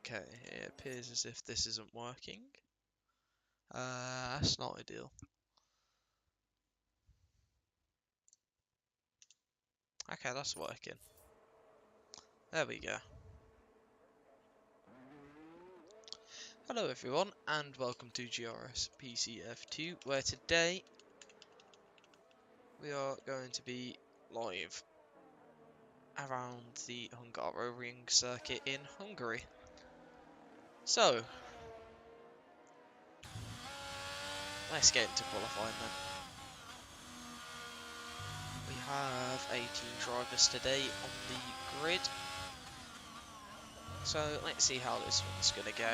Okay, it appears as if this isn't working. That's not ideal. Okay, that's working. There we go. Hello everyone, and welcome to GRS PCF2, where today we are going to be live around the Hungary circuit in Hungary. So, let's get into qualifying then. We have 18 drivers today on the grid. So let's see how this one's going to go.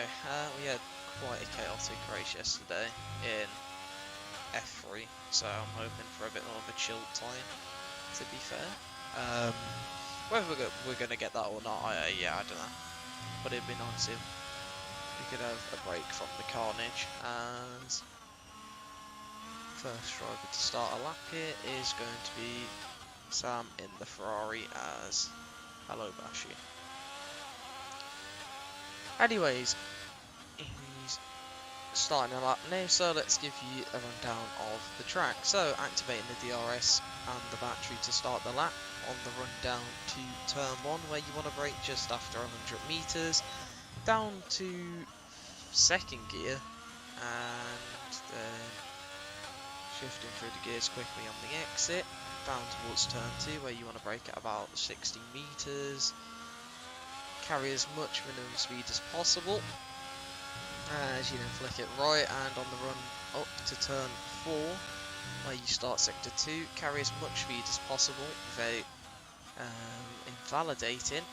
We had quite a chaotic race yesterday in F3, so I'm hoping for a bit more of a chill time, to be fair. Whether we're going to get that or not, yeah, I don't know. But it'd be nice if we could have a break from the carnage. As first driver to start a lap here is going to be Sam in the Ferrari as Hello Bashi. Anyways, he's starting a lap now, so let's give you a rundown of the track. So, activating the DRS and the battery to start the lap on the run down to turn 1, where you want to brake just after 100 meters, down to second gear, and then shifting through the gears quickly on the exit, down towards turn 2, where you want to brake at about 60 meters. Carry as much minimum speed as possible as you then flick it right, and on the run up to turn 4 where you start sector 2, carry as much speed as possible without invalidating.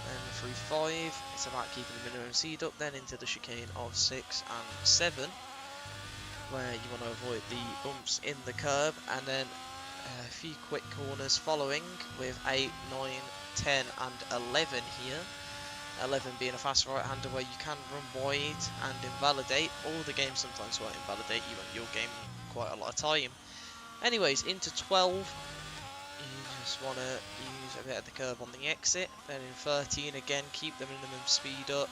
Then through 5 it's about keeping the minimum speed up, then into the chicane of 6 and 7 where you want to avoid the bumps in the curb, and then a few quick corners following with 8, 9, 10 and 11 here. 11 being a fast right-hander where you can run wide and invalidate, or the game sometimes won't invalidate you and you'll gain quite a lot of time. Anyways, into 12, you just want to use a bit of the curb on the exit. Then in 13 again, keep the minimum speed up,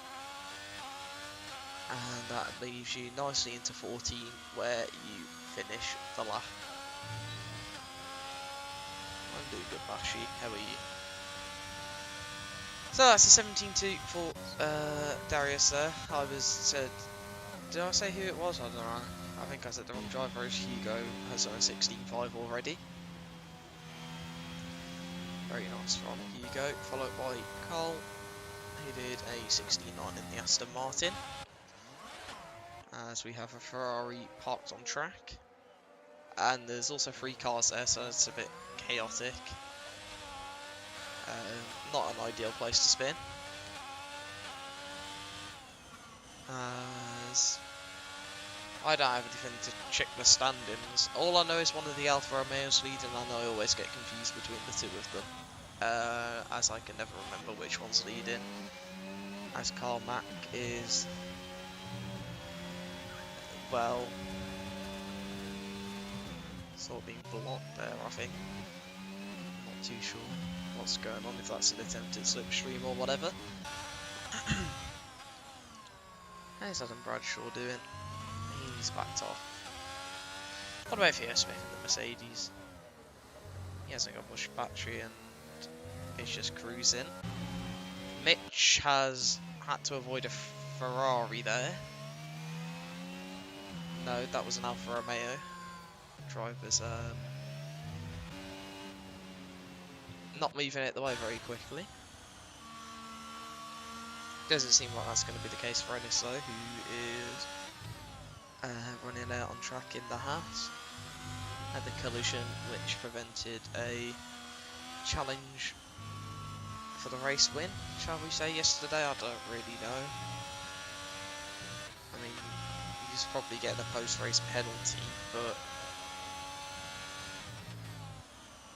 and that leaves you nicely into 14 where you finish the lap. I'm doing good, Bashi. How are you? So that's a 17-2 for Darius there. Did I say who it was? I don't know. I think I said the wrong driver. Hugo has a 16.5 already. Very nice from Hugo, followed by Carl, who did a 16.9 in the Aston Martin. As we have a Ferrari parked on track. And there's also 3 cars there, so it's a bit chaotic. Not an ideal place to spin. As I don't have anything to check the standings. All I know is one of the Alfa Romeos leading, and I always get confused between the two of them. As I can never remember which one's leading. As Carl Mack is, well, sort of being blocked there, I think. Not too sure what's going on, if that's an attempted slipstream or whatever. How's Adam Bradshaw doing? He's backed off. What about Theo Smith in the Mercedes? He hasn't got much battery and is just cruising. Mitch has had to avoid a Ferrari there. No, that was an Alfa Romeo. Driver's not moving it the way very quickly. Doesn't seem like that's going to be the case for Ennis though, who is running out on track in the Haas. Had the collision which prevented a challenge for the race win, shall we say, yesterday. I don't really know. I mean, he's probably getting a post-race penalty, but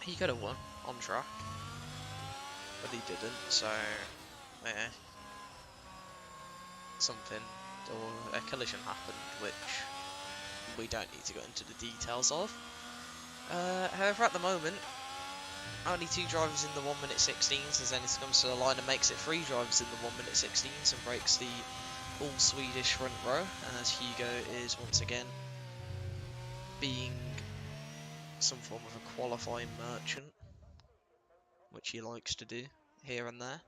he could have won on track, but he didn't, so yeah, something, or a collision happened which we don't need to go into the details of. However, at the moment only 2 drivers in the 1 minute 16s, as Ennis comes to the line and makes it 3 drivers in the 1 minute 16s and breaks the all Swedish front row, as Hugo is once again being some form of a qualifying merchant, which he likes to do here and there.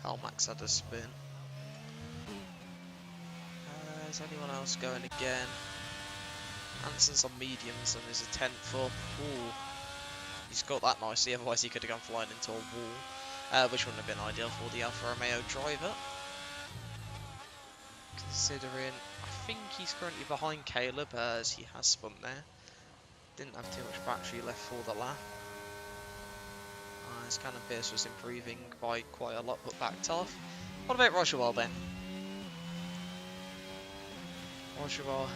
Karl Max had a spin. Is anyone else going again? Hanson's on mediums and is a 10th up. Ooh, he's got that nicely, otherwise he could have gone flying into a wall, which wouldn't have been ideal for the Alfa Romeo driver. Considering, I think he's currently behind Caleb as he has spun there. Didn't have too much battery left for the lap. As Cannon Pierce was improving by quite a lot, but backed off. What about Rogerwell then? Rogerwell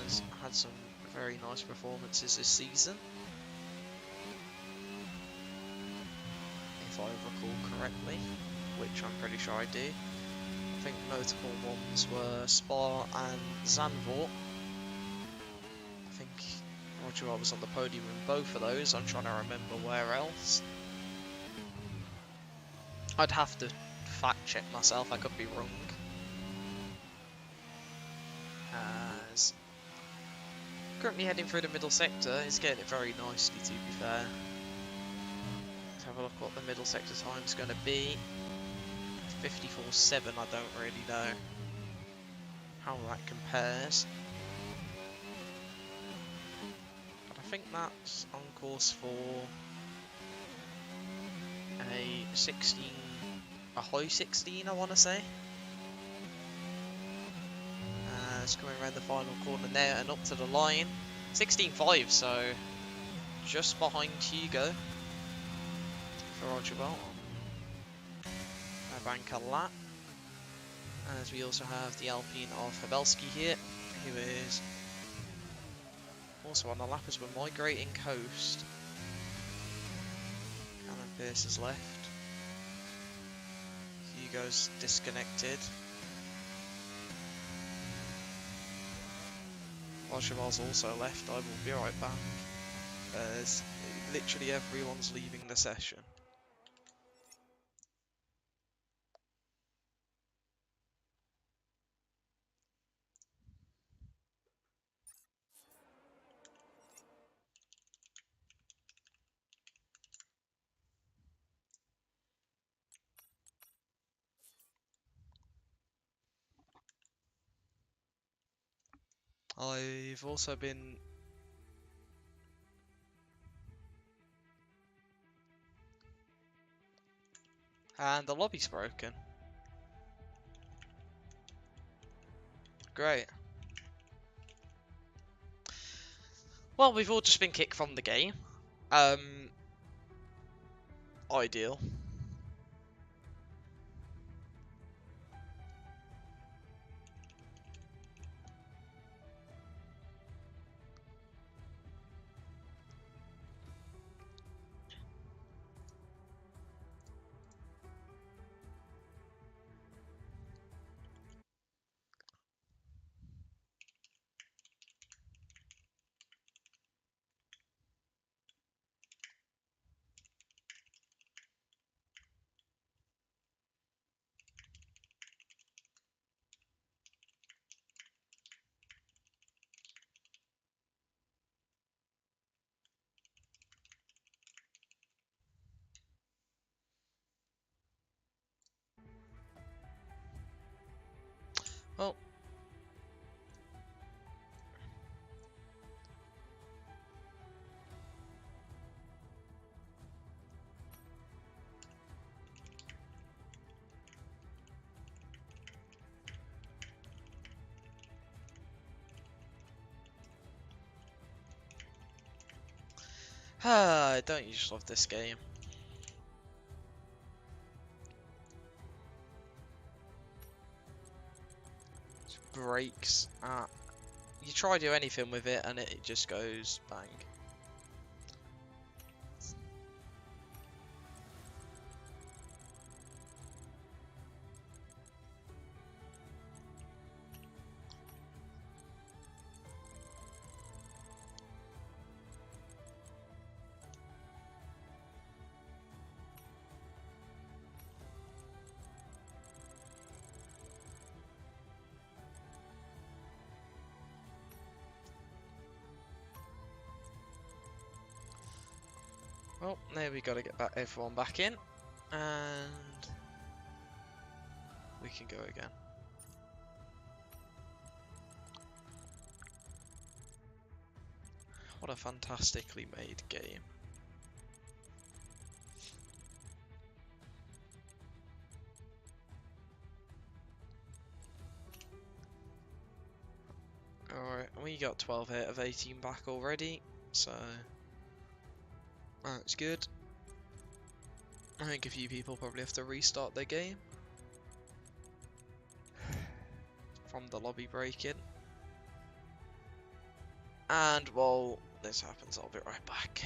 has had some very nice performances this season, if I recall correctly, which I'm pretty sure I do. I think notable ones were Spa and Zandvoort. I think Rogerwell was on the podium in both of those. I'm trying to remember where else. I'd have to fact check myself, I could be wrong. As currently heading through the middle sector, he's getting it very nicely to be fair. Let's have a look what the middle sector time is going to be. 54.7, I don't really know how that compares. But I think that's on course for a 16, a high 16 I want to say. It's coming around the final corner there and up to the line. 16.5, so just behind Hugo for Rogerwell. A banker lap. As we also have the Alpine of Habelski here, who is also on the lap as we're migrating coast. Cannon Pierce is left. Hugo's disconnected. Rogerwell's also left. I will be right back, as literally everyone's leaving the session. I've also been and the lobby's broken. Great. Well, we've all just been kicked from the game. Ideal. Well, don't you just love this game? Breaks. You try to do anything with it and it just goes bang. Well, now we got to get everyone back in, and we can go again. What a fantastically made game. Alright, we got 12 out of 18 back already, so that's good. I think a few people probably have to restart their game from the lobby break-in. And while this happens, I'll be right back.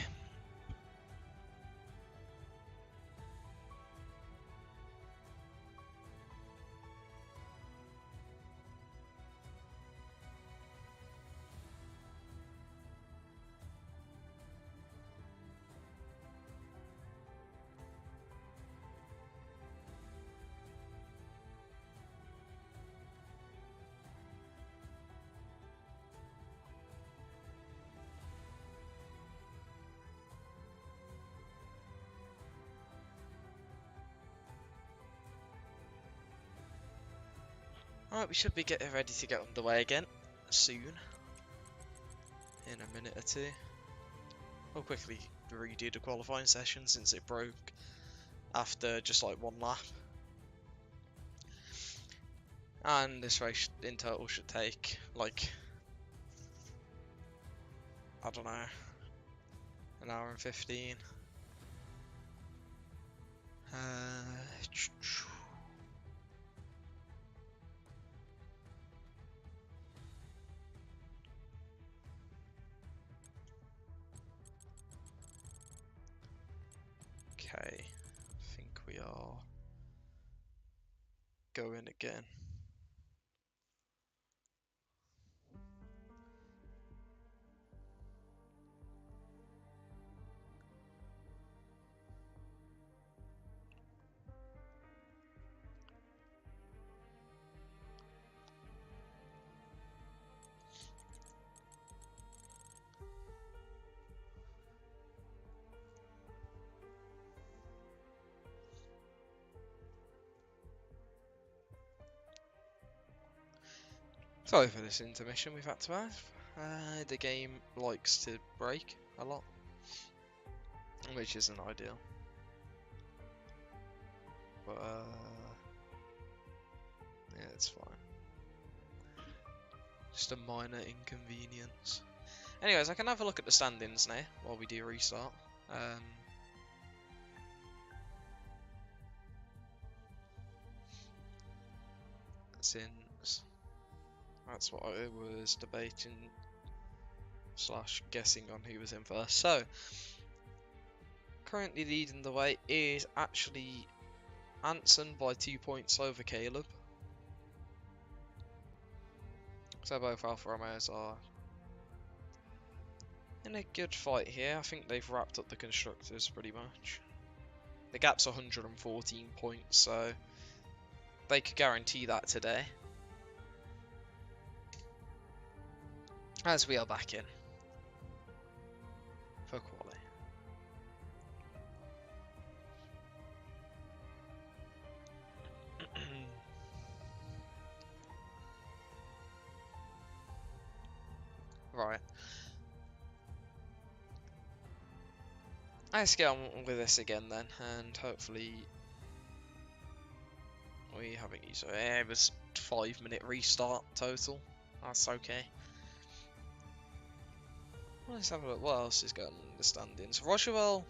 Alright, we should be getting ready to get underway again soon. In a minute or two. We'll quickly redo the qualifying session since it broke after just like one lap. And this race in total should take like, I don't know, an hour and 15. Okay, I think we are going again. Sorry for this intermission we've had to have. The game likes to break a lot, which isn't ideal. But yeah, it's fine. Just a minor inconvenience. Anyways, I can have a look at the standings now while we do restart. Since that's what I was debating / guessing on who was in first. So, currently leading the way is actually Anson by 2 points over Caleb. So both Alfa Romeos are in a good fight here. I think they've wrapped up the constructors pretty much. The gap's 114 points, so they could guarantee that today. As we are back in for quali. Right. Let's get on with this again then, and hopefully we haven't used it. It was 5-minute restart total. That's okay. Let's have a look. What else is going on in the standings? Rochelle.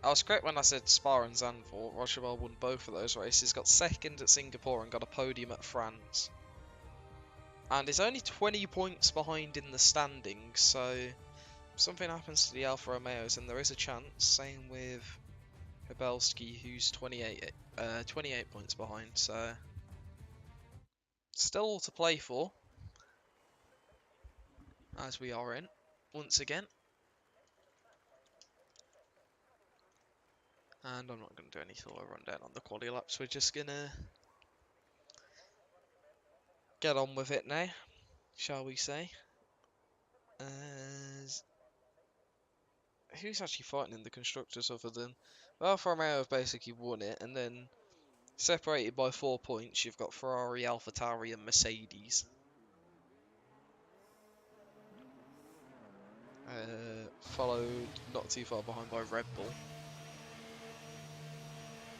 I was correct when I said Spa and Zandvoort. Rochelle won both of those races. Got second at Singapore and got a podium at France. And is only 20 points behind in the standings, so if something happens to the Alfa Romeos, and there is a chance. Same with Hebelski, who's 28 points behind, so still all to play for, as we are in, once again. And I'm not going to do any sort of rundown on the quali laps, we're just going to get on with it now, shall we say. As who's actually fighting in the constructors other than... Well, Alfa Romeo have basically won it, and then separated by 4 points, you've got Ferrari, AlphaTauri, and Mercedes. Followed not too far behind by Red Bull.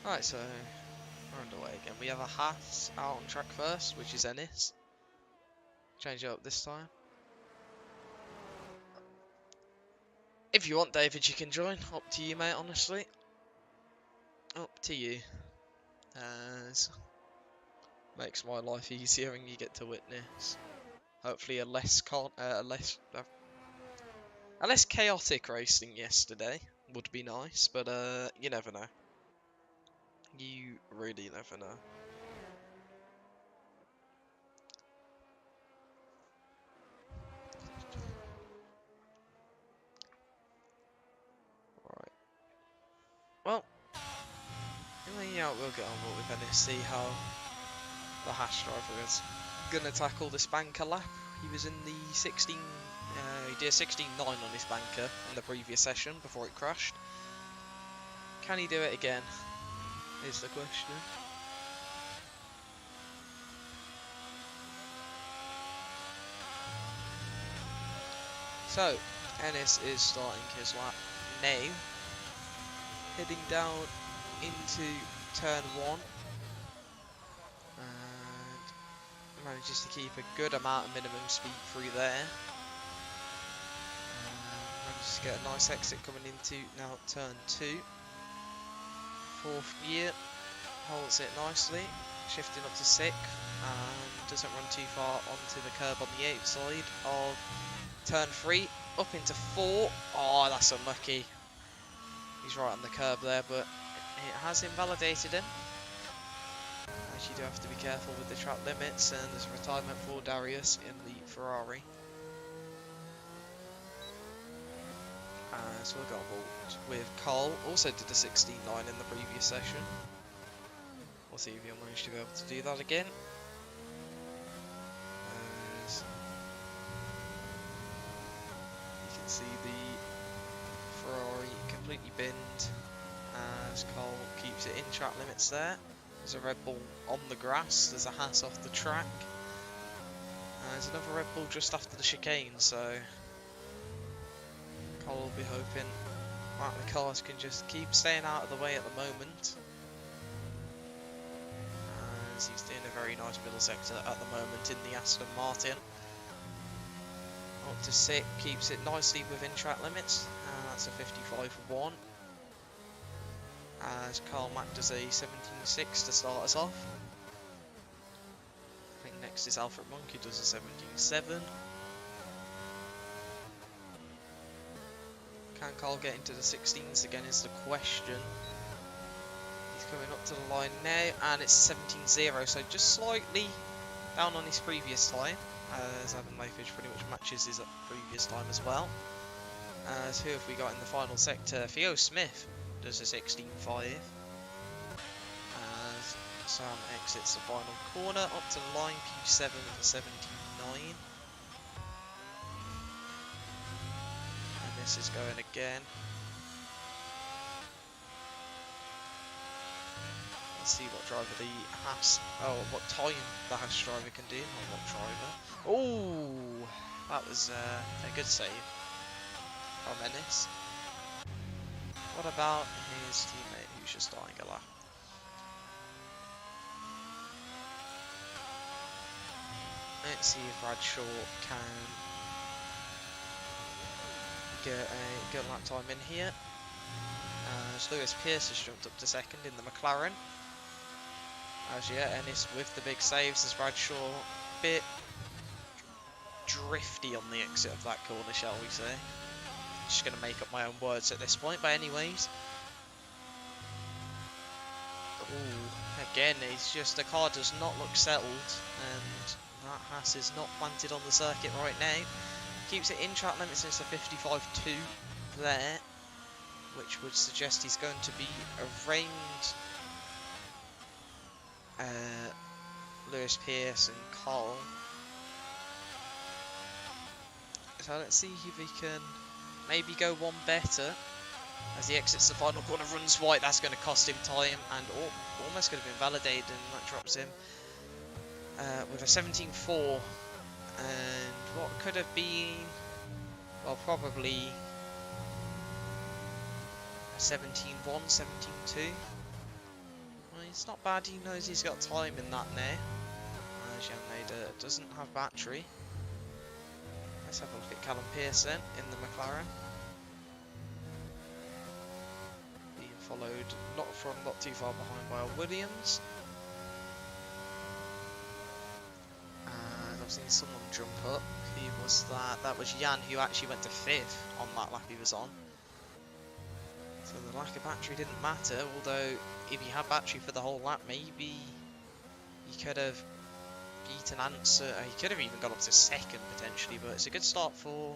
Right, so we're underway again. We have a Haas out on track first, which is Ennis. Change it up this time. If you want, David, you can join. Up to you, mate, honestly. Up to you. As makes my life easier and you get to witness hopefully a less chaotic race than yesterday. Would be nice, but you never know. You really never know. Right. Well, yeah, we'll get on with Ennis, see how the Haas driver is gonna tackle this banker lap. He was in the 16. He did 16.9 on his banker in the previous session before it crashed. Can he do it again? Is the question. So, Ennis is starting his lap now, heading down into turn 1, and manages to keep a good amount of minimum speed through there. Manages to get a nice exit coming into now turn 2. 4th gear, holds it nicely, shifting up to 6th, and doesn't run too far onto the curb on the outside of turn 3, up into 4. Oh, that's unlucky. He's right on the curb there, but it has invalidated him. As you do have to be careful with the track limits, and there's a retirement for Darius in the Ferrari. So we'll go on board with Cole, also did a 16.9 in the previous session. We'll see if he'll manage to be able to do that again. As you can see the Ferrari completely binned as Cole keeps it in track limits there. There's a Red Bull on the grass, there's a Haas off the track. There's another Red Bull just after the chicane, so Cole will be hoping that the cars can just keep staying out of the way at the moment. As he's doing a very nice middle sector at the moment in the Aston Martin. Up to 6, keeps it nicely within track limits, and that's a 55.1. As Carl Mack does a 17.6 to start us off. I think next is Alfred Monk, who does a 17.7. Can Carl get into the 16s again is the question. He's coming up to the line now, and it's 17.0, so just slightly down on his previous time, as Adam Mayfish pretty much matches his previous time as well. As who have we got in the final sector? Theo Smith does a 16.5. As Sam exits the final corner, up to the line, P7 with a 17.9. And this is going again. Let's see what driver the Haas, what time the Haas driver can do, not what driver. Oh, that was a good save from Ennis. What about his teammate who's just starting a lap? Let's see if Bradshaw can get a good lap time in here. As Lewis Pearce has jumped up to 2nd in the McLaren. As yeah, Ennis with the big saves as Bradshaw a bit drifty on the exit of that corner, shall we say. Just going to make up my own words at this point, but anyways. Ooh, again, it's just the car does not look settled, and that Haas is not planted on the circuit right now. Keeps it in track limits, and it's a 55.2 there, which would suggest he's going to be around Lewis Pearce and Cole. So let's see if he can maybe go one better. As he exits the final corner, runs wide, that's going to cost him time, and almost could have been validated, and that drops him with a 17.4. And what could have been, well, probably 17.1, 17.2. Well, it's not bad, he knows he's got time in that now. Janmader doesn't have battery. Let's have a look at Callum Pearson in the McLaren. Being followed not too far behind by Williams. And I've seen someone jump up. Who was that? That was Jan, who actually went to 5th on that lap he was on. So the lack of battery didn't matter, although if he had battery for the whole lap, maybe he could have beaten Answer. He could have even got up to 2nd potentially, but it's a good start for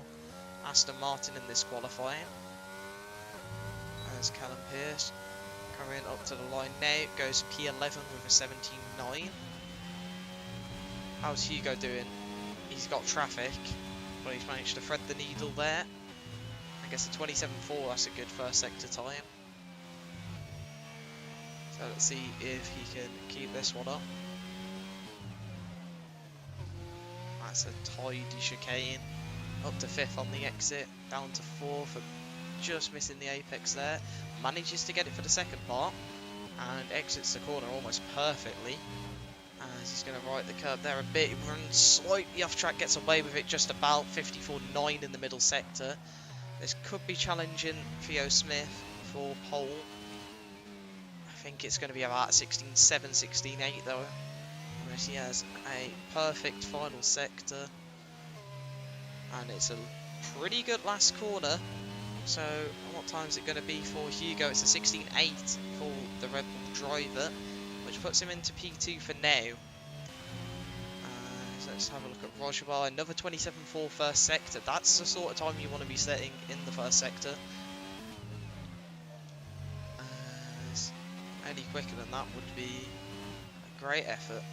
Aston Martin in this qualifying. As Callum Pearce coming up to the line now, goes P11 with a 17.9. How's Hugo doing? He's got traffic, but he's managed to thread the needle there. I guess a 27.4, that's a good first sector time. So let's see if he can keep this one up. That's a tidy chicane. Up to 5th on the exit, down to 4th for just missing the apex there. Manages to get it for the second part, and exits the corner almost perfectly. As he's going to right the curb there a bit, he runs slightly off track, gets away with it just about. 54.9 in the middle sector. This could be challenging Theo Smith for pole. I think it's going to be about 16.7, 16.8 though. Whereas he has a perfect final sector. And it's a pretty good last corner. So what time is it going to be for Hugo? It's a 16.8 for the Red Bull driver, which puts him into P2 for now. So let's have a look at Rogerbal. Another 27.4 first sector. That's the sort of time you want to be setting in the first sector. Any quicker than that would be a great effort.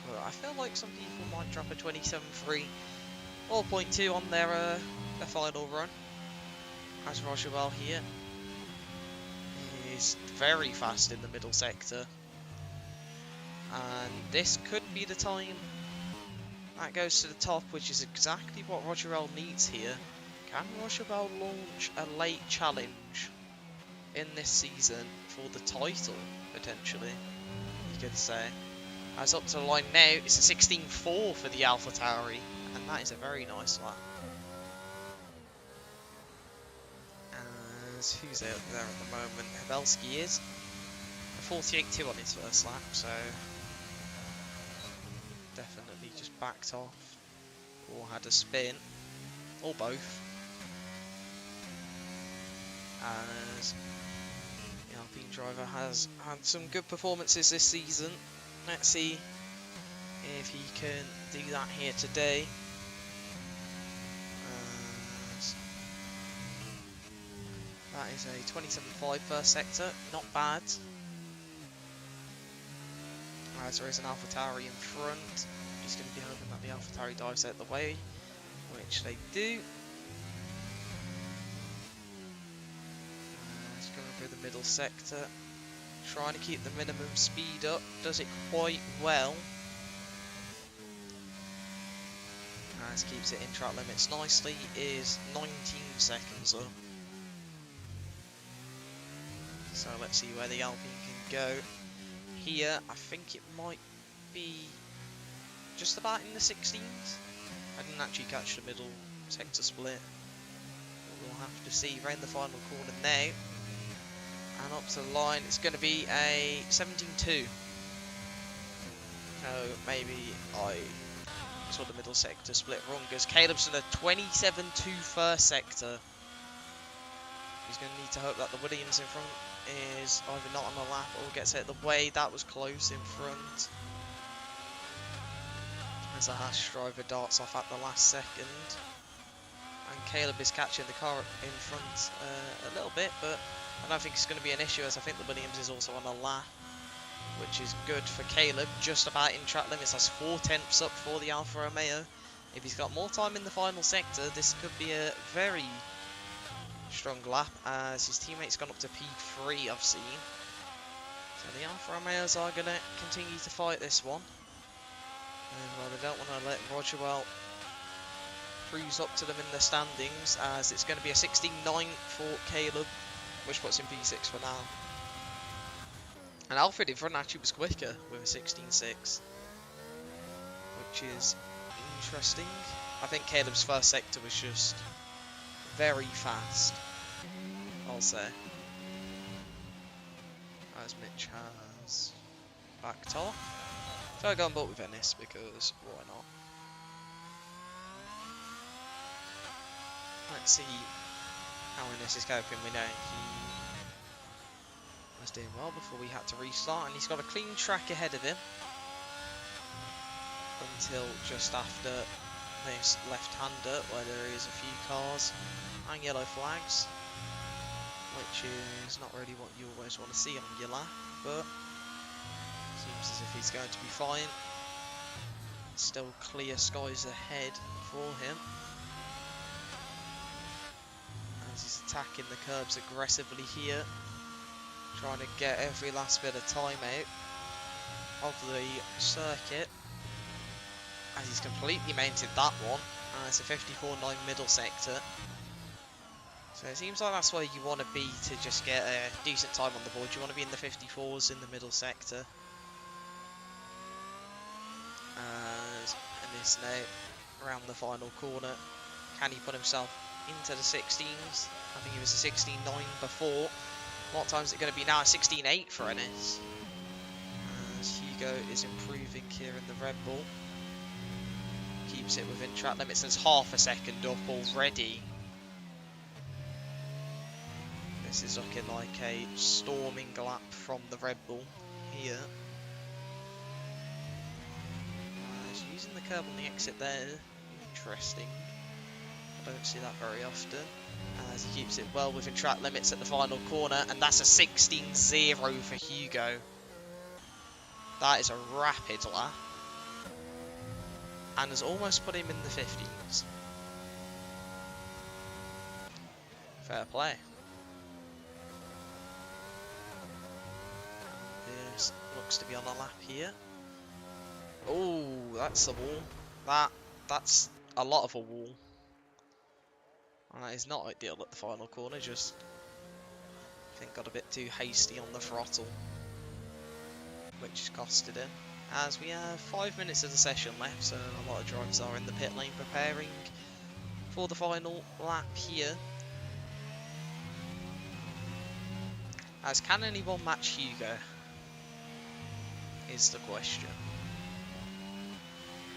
But I feel like some people might drop a 27.3 or 0.2 on their final run. As Rogerbal here is very fast in the middle sector. And this could be the time that goes to the top, which is exactly what Rogerbal needs here. Can Rogerbal launch a late challenge in this season for the title, potentially, you could say? As up to the line now, it's a 16.4 for the AlphaTauri, and that is a very nice lap. As who's out there at the moment? Pavelski is a 48.2 on his first lap, so definitely just backed off or had a spin, or both. As the Alpine driver has had some good performances this season. Let's see if he can do that here today. As that is a 27.5 first sector, not bad. As there is an AlphaTauri in front, just going to be hoping that the AlphaTauri dives out the way, which they do. It's going through the middle sector, trying to keep the minimum speed up, does it quite well. As keeps it in track limits nicely, is 19 seconds up. So let's see where the Alpine can go. Here, I think it might be just about in the 16s. I didn't actually catch the middle sector split. But we'll have to see. Round the final corner now. And up to the line, it's going to be a 17.2. So maybe I saw the middle sector split wrong, because Caleb's in a 27.2 first sector. He's going to need to hope that the Williams in front is either not on the lap or gets out of the way. That was close in front. As the Haas driver darts off at the last second. And Caleb is catching the car in front a little bit, but I don't think it's going to be an issue, as I think the Williams is also on a lap, which is good for Caleb. Just about in track limits. That's 4 tenths up for the Alfa Romeo. If he's got more time in the final sector, this could be a very strong lap, as his teammate's gone up to P3, I've seen. So the Alfa Romeos are going to continue to fight this one. And well, they don't want to let Rogerwell cruise up to them in the standings, as it's going to be a 16.9 for Caleb, which puts him P6 for now. And Alfred in front actually was quicker with a 16.6, which is interesting. I think Caleb's first sector was just very fast, I'll say. As Mitch has backed off. So I go on board with Venice because why not? Let's see how Innes is coping. We know he was doing well before we had to restart, and he's got a clean track ahead of him until just after this left-hander, where there is a few cars and yellow flags, which is not really what you always want to see on your lap, but seems as if he's going to be fine. Still clear skies ahead for him, as he's attacking the curbs aggressively here, trying to get every last bit of time out of the circuit, as he's completely maintained that one. It's a 54.9 middle sector, so it seems like that's where you want to be to just get a decent time on the board. You want to be in the 54s in the middle sector. And this now around the final corner, can he put himself into the 16s? I think he was a 16.9 before. What time is it going to be now? 16.8 for Ennis, as Hugo is improving here in the Red Bull. Keeps it within track limits, and it's half a second up already. This is looking like a storming lap from the Red Bull here. He's using the curb on the exit there. Interesting. I don't see that very often. As he keeps it well within track limits at the final corner, and that's a 16.0 for Hugo. That is a rapid lap, and has almost put him in the 50s. Fair play. This looks to be on a lap here. Oh, that's a wall. That's a lot of a wall. And that is not ideal at the final corner, just I think got a bit too hasty on the throttle, which costed him. As we have 5 minutes of the session left, so a lot of drivers are in the pit lane preparing for the final lap here. As can anyone match Hugo, is the question.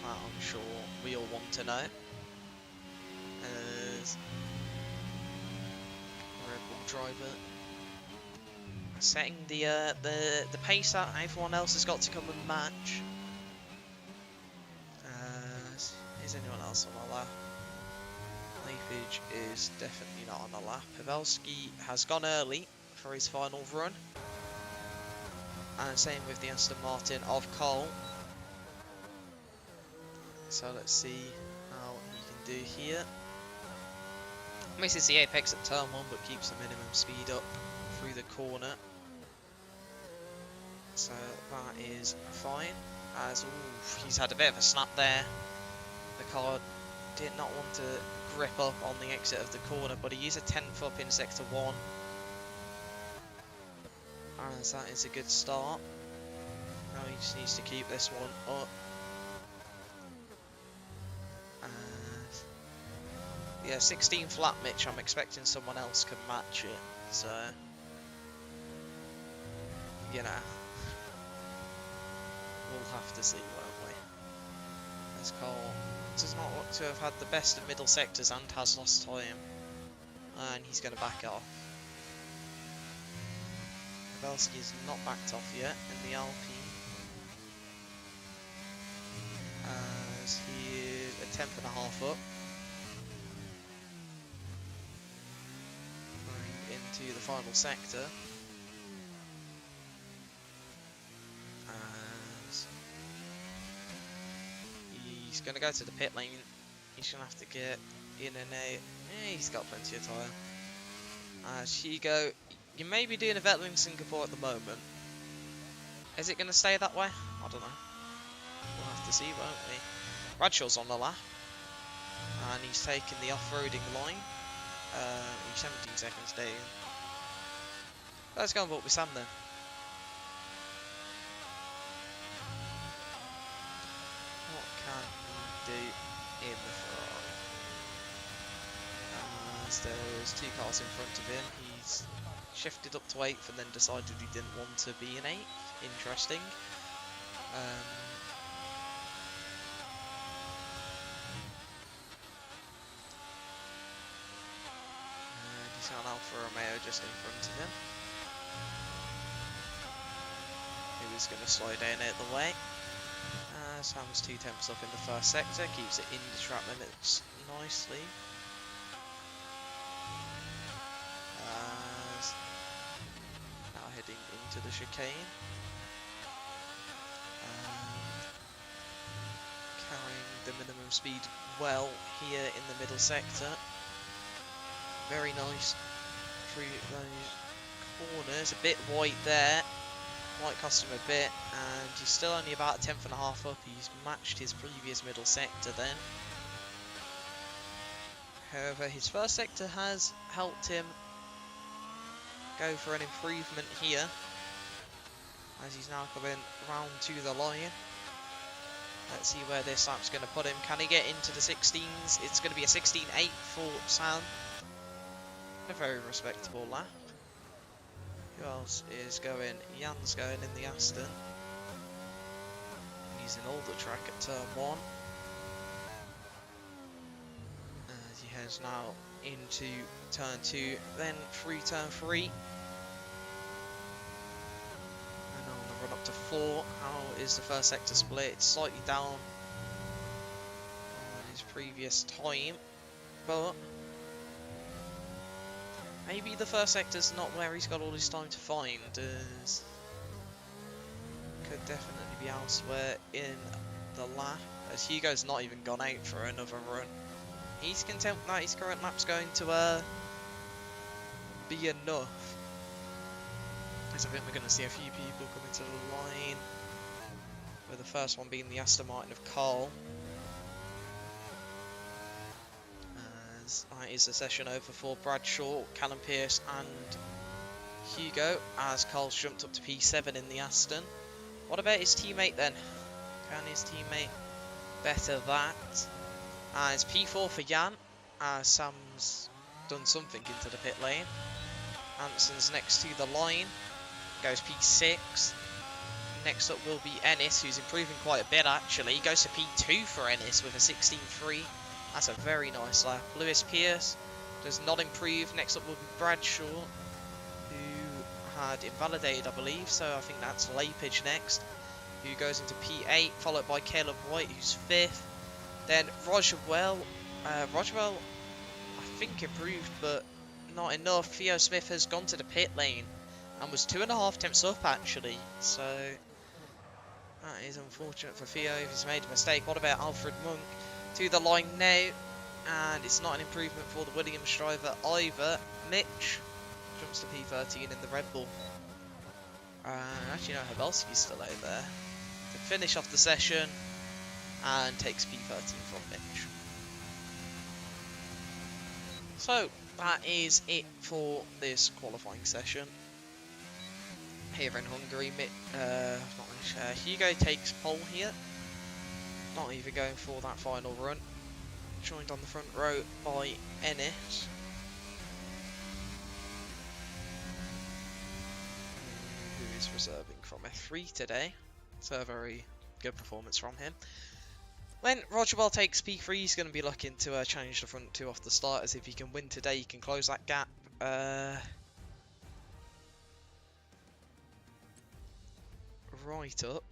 Well, I'm sure we all want to know. As Red Bull driver setting the pace that everyone else has got to come and match. Is anyone else on a lap? Leafage is definitely not on a lap. Pavelski has gone early for his final run, and same with the Aston Martin of Cole. So let's see how he can do here. Misses the apex at turn 1, but keeps the minimum speed up through the corner. So that is fine. As he's had a bit of a snap there. The car did not want to grip up on the exit of the corner, but he is a 10th up in sector 1. As that is a good start. Now he just needs to keep this one up. Yeah, 16 flat Mitch, I'm expecting someone else can match it, so, you know, we'll have to see, won't we? As Cole does not look to have had the best of middle sectors and has lost time, and he's going to back off. Pavelski is not backed off yet in the Alpine, as he is a 10th and a half up. Into the final sector, as he's going to go to the pit lane He's going to have to get in and out. Yeah, he's got plenty of tyre. Hugo, you may be doing a Vettel in Singapore at the moment. Is it going to stay that way? I don't know. We'll have to see, won't we? Bradshaw's on the lap. And he's taking the off-roading line. He's 17 seconds down. Let's go and walk with Sam then. What can he do in the front? As there's two cars in front of him. He's shifted up to 8th and then decided he didn't want to be in 8th. Interesting. And he's got an Alfa Romeo just in front of him. He was going to slow down out the way. Sam's 2 tenths up in the first sector, keeps it in the track limits nicely. Now heading into the chicane. Carrying the minimum speed well here in the middle sector. Very nice through those corners, a bit wide there. Might cost him a bit, and he's still only about 1/10 and a half up. He's matched his previous middle sector then. However, his first sector has helped him go for an improvement here, as he's now coming round to the line. Let's see where this lap's going to put him. Can he get into the 16s? It's going to be a 16.8 for Sam. A very respectable lap. Who else is going? Jan's going in the Aston. He's in all the track at turn 1. As he heads now into turn 2, then through turn 3. And on the run up to 4. How is the first sector split? It's slightly down on his previous time, but maybe the first sector's not where he's got all his time to find, as could definitely be elsewhere in the lap, as Hugo's not even gone out for another run. He's content that his current lap's going to be enough, as I think we're going to see a few people coming to the line, with the first one being the Aston Martin of Carl. That is the session over for Bradshaw, Callum Pearce and Hugo, as Carl's jumped up to P7 in the Aston. What about his teammate then? Can his teammate better that? It's P4 for Jan, as Sam's done something into the pit lane. Anson's next to the line, goes P6. Next up will be Ennis, who's improving quite a bit actually. He goes to P2 for Ennis with a 16.3. That's a very nice lap. Lewis Pearce does not improve. Next up will be Bradshaw, who had invalidated, I believe. So I think that's Lapage next, who goes into P8, followed by Caleb White, who's 5th. Then Rogerwell. Rogerwell, I think improved, but not enough. Theo Smith has gone to the pit lane and was 2.5 tenths up actually. So that is unfortunate for Theo if he's made a mistake. What about Alfred Monk? To the line now, and it's not an improvement for the Williams driver either. Mitch jumps to P13 in the Red Bull. Actually, no, Habelski's still out there to finish off the session, and takes P13 from Mitch. So that is it for this qualifying session here in Hungary. Hugo takes pole here. Not even going for that final run. Joined on the front row by Ennis. Who is reserving from F3 today. So a very good performance from him. When Rogerwell takes P3, he's going to be looking to change the front 2 off the start, as if he can win today, he can close that gap. Right up.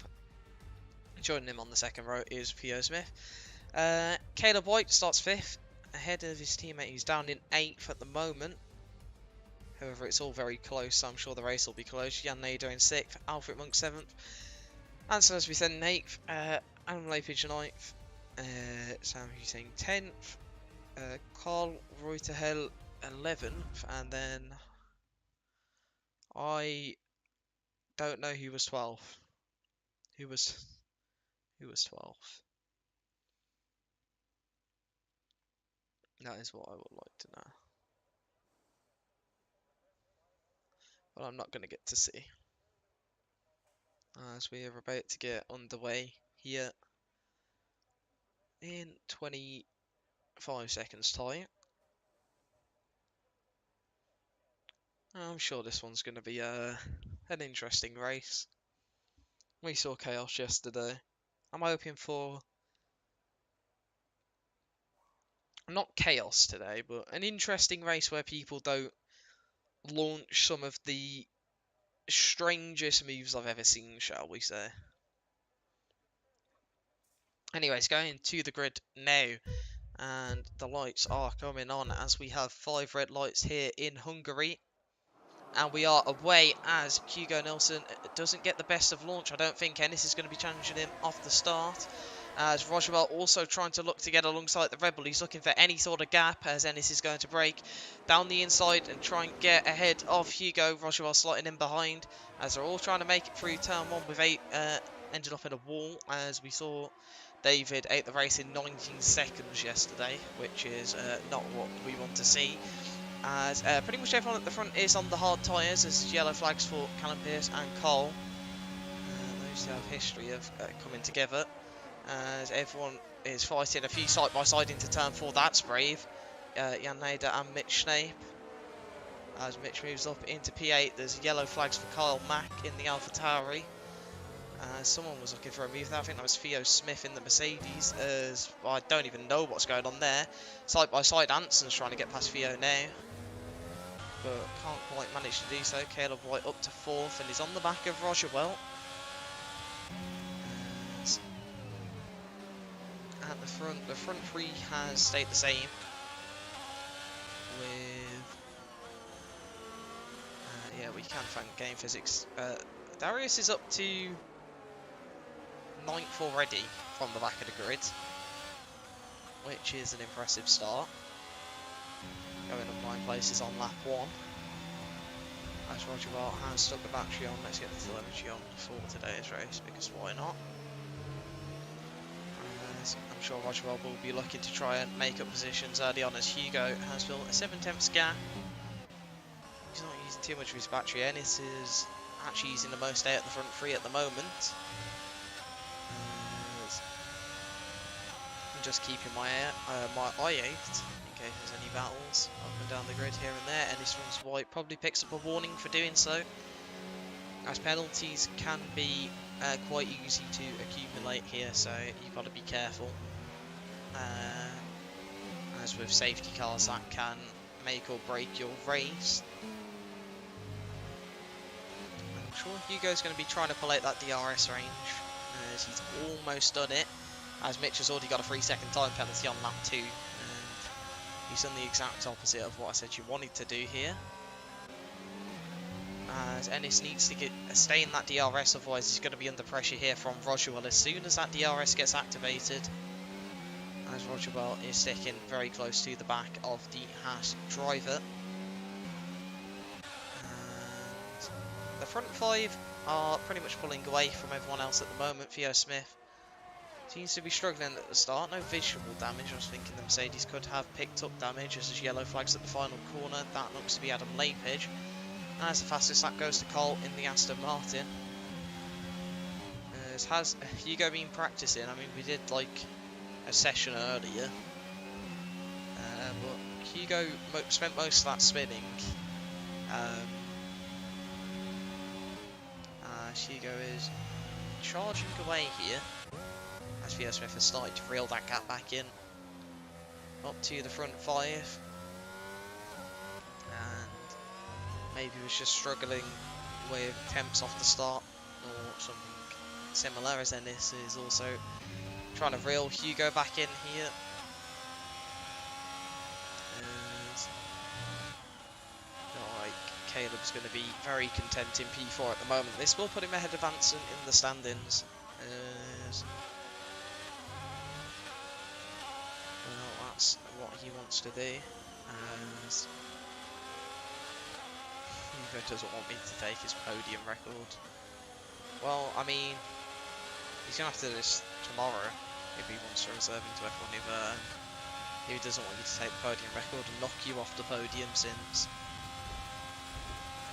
Joining him on the second row is Theo Smith. Caleb White starts 5th, ahead of his teammate who's down in 8th at the moment. However, it's all very close, so I'm sure the race will be close. Jan Nader in 6th, Alfred Monk 7th. Anson, as we said, in 8th. Adam Lapage 9th. Sam Hussein 10th, Carl Reuterhell 11th, and then I don't know who was 12th. Who was 12th? That is what I would like to know. But I'm not going to get to see. As we are about to get underway here in 25 seconds time. I'm sure this one's going to be an interesting race. We saw chaos yesterday. I'm hoping for not chaos today, but an interesting race where people don't launch some of the strangest moves I've ever seen, shall we say. Anyways, going to the grid now, and the lights are coming on as we have 5 red lights here in Hungary. And we are away as Hugo Nilsson doesn't get the best of launch. I don't think Ennis is going to be challenging him off the start. As Rogerwell also trying to look to get alongside the Rebel. He's looking for any sort of gap as Ennis is going to break down the inside and try and get ahead of Hugo. Rogerwell slotting in behind as they're all trying to make it through turn 1 with 8. Ended up in a wall as we saw David ate the race in 19 seconds yesterday, which is not what we want to see. As pretty much everyone at the front is on the hard tyres, as yellow flags for Callum Pearce and Cole. Those who have history of coming together. As everyone is fighting a few side by side into turn 4, that's brave. Jan Nader and Mitch Snape. As Mitch moves up into P8, there's yellow flags for Kyle Mack in the AlphaTauri. Someone was looking for a move there. I think that was Theo Smith in the Mercedes. As well, I don't even know what's going on there. Side by side, Anson's trying to get past Theo now, but can't quite manage to do so. Caleb White up to 4th and he's on the back of Rogerwell. At the front 3 has stayed the same. With yeah, we can thank game physics. Darius is up to 9th already from the back of the grid, which is an impressive start. Going up 9 places on lap 1. As Rogerwell has stuck the battery on, let's get the telemetry on for today's race, because why not? I'm sure Rogerwell will be looking to try and make up positions early on as Hugo has built a 7/10 gap. He's not using too much of his battery. Ennis is actually using the most out of the front 3 at the moment. I'm just keeping my eye out in case there's any battles up and down the grid here and there. Ennis runs white, probably picks up a warning for doing so, as penalties can be quite easy to accumulate here, so you've got to be careful. As with safety cars, that can make or break your race. I'm sure Hugo's going to be trying to pull out that DRS range, as he's almost done it, as Mitch has already got a 3-second time penalty on lap 2, and he's done the exact opposite of what I said you wanted to do here. As Ennis needs to stay in that DRS, otherwise he's going to be under pressure here from Rogerwell as soon as that DRS gets activated. As Rogerwell is sticking very close to the back of the Haas driver. And the front 5 are pretty much pulling away from everyone else at the moment. Theo Smith seems to be struggling at the start. No visual damage. I was thinking the Mercedes could have picked up damage as there's yellow flags at the final corner. That looks to be Adam Lapidge. As the fastest lap goes to Cole in the Aston Martin. Has Hugo been practicing? I mean, we did like a session earlier, but Hugo spent most of that spinning. Hugo is charging away here as Theo Smith has started to reel that gap back in up to the front 5. Maybe was just struggling with temps off the start or something similar, as Ennis is also trying to reel Hugo back in here. Like Caleb's going to be very content in P4 at the moment. This will put him ahead of Anson in the standings. that's what he wants to do. As Hugo doesn't want me to take his podium record. Well, I mean, he's going to have to do this tomorrow if he wants to reserve into F1 if he doesn't want you to take the podium record and knock you off the podium, since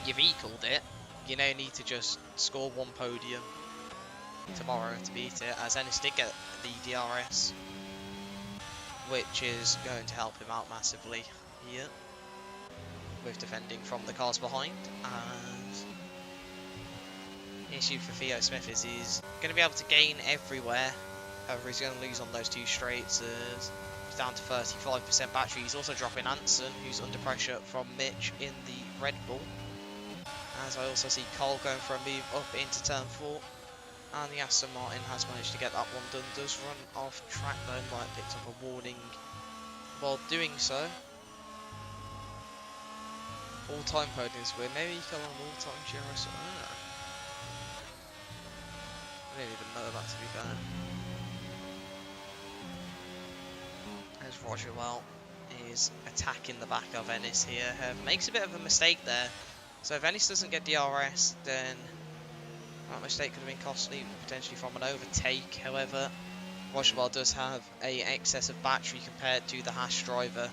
you've equalled it. You now need to just score one podium tomorrow to beat it, as Ennis did get the DRS, which is going to help him out massively here with defending from the cars behind. And the issue for Theo Smith is he's going to be able to gain everywhere, however he's going to lose on those two straights as he's down to 35% battery. He's also dropping Anson, who's under pressure from Mitch in the Red Bull, as I also see Cole going for a move up into turn 4, and the Aston Martin has managed to get that one done. Does run off track though, might have picked up a warning while doing so. All-time podiums win. Maybe you can on all-time GRS. I didn't even know that, to be fair. As Roger Well is attacking the back of Ennis here. Makes a bit of a mistake there. So if Ennis doesn't get DRS, then that mistake could have been costly, potentially from an overtake. However, Rochewell does have a excess of battery compared to the Haas driver,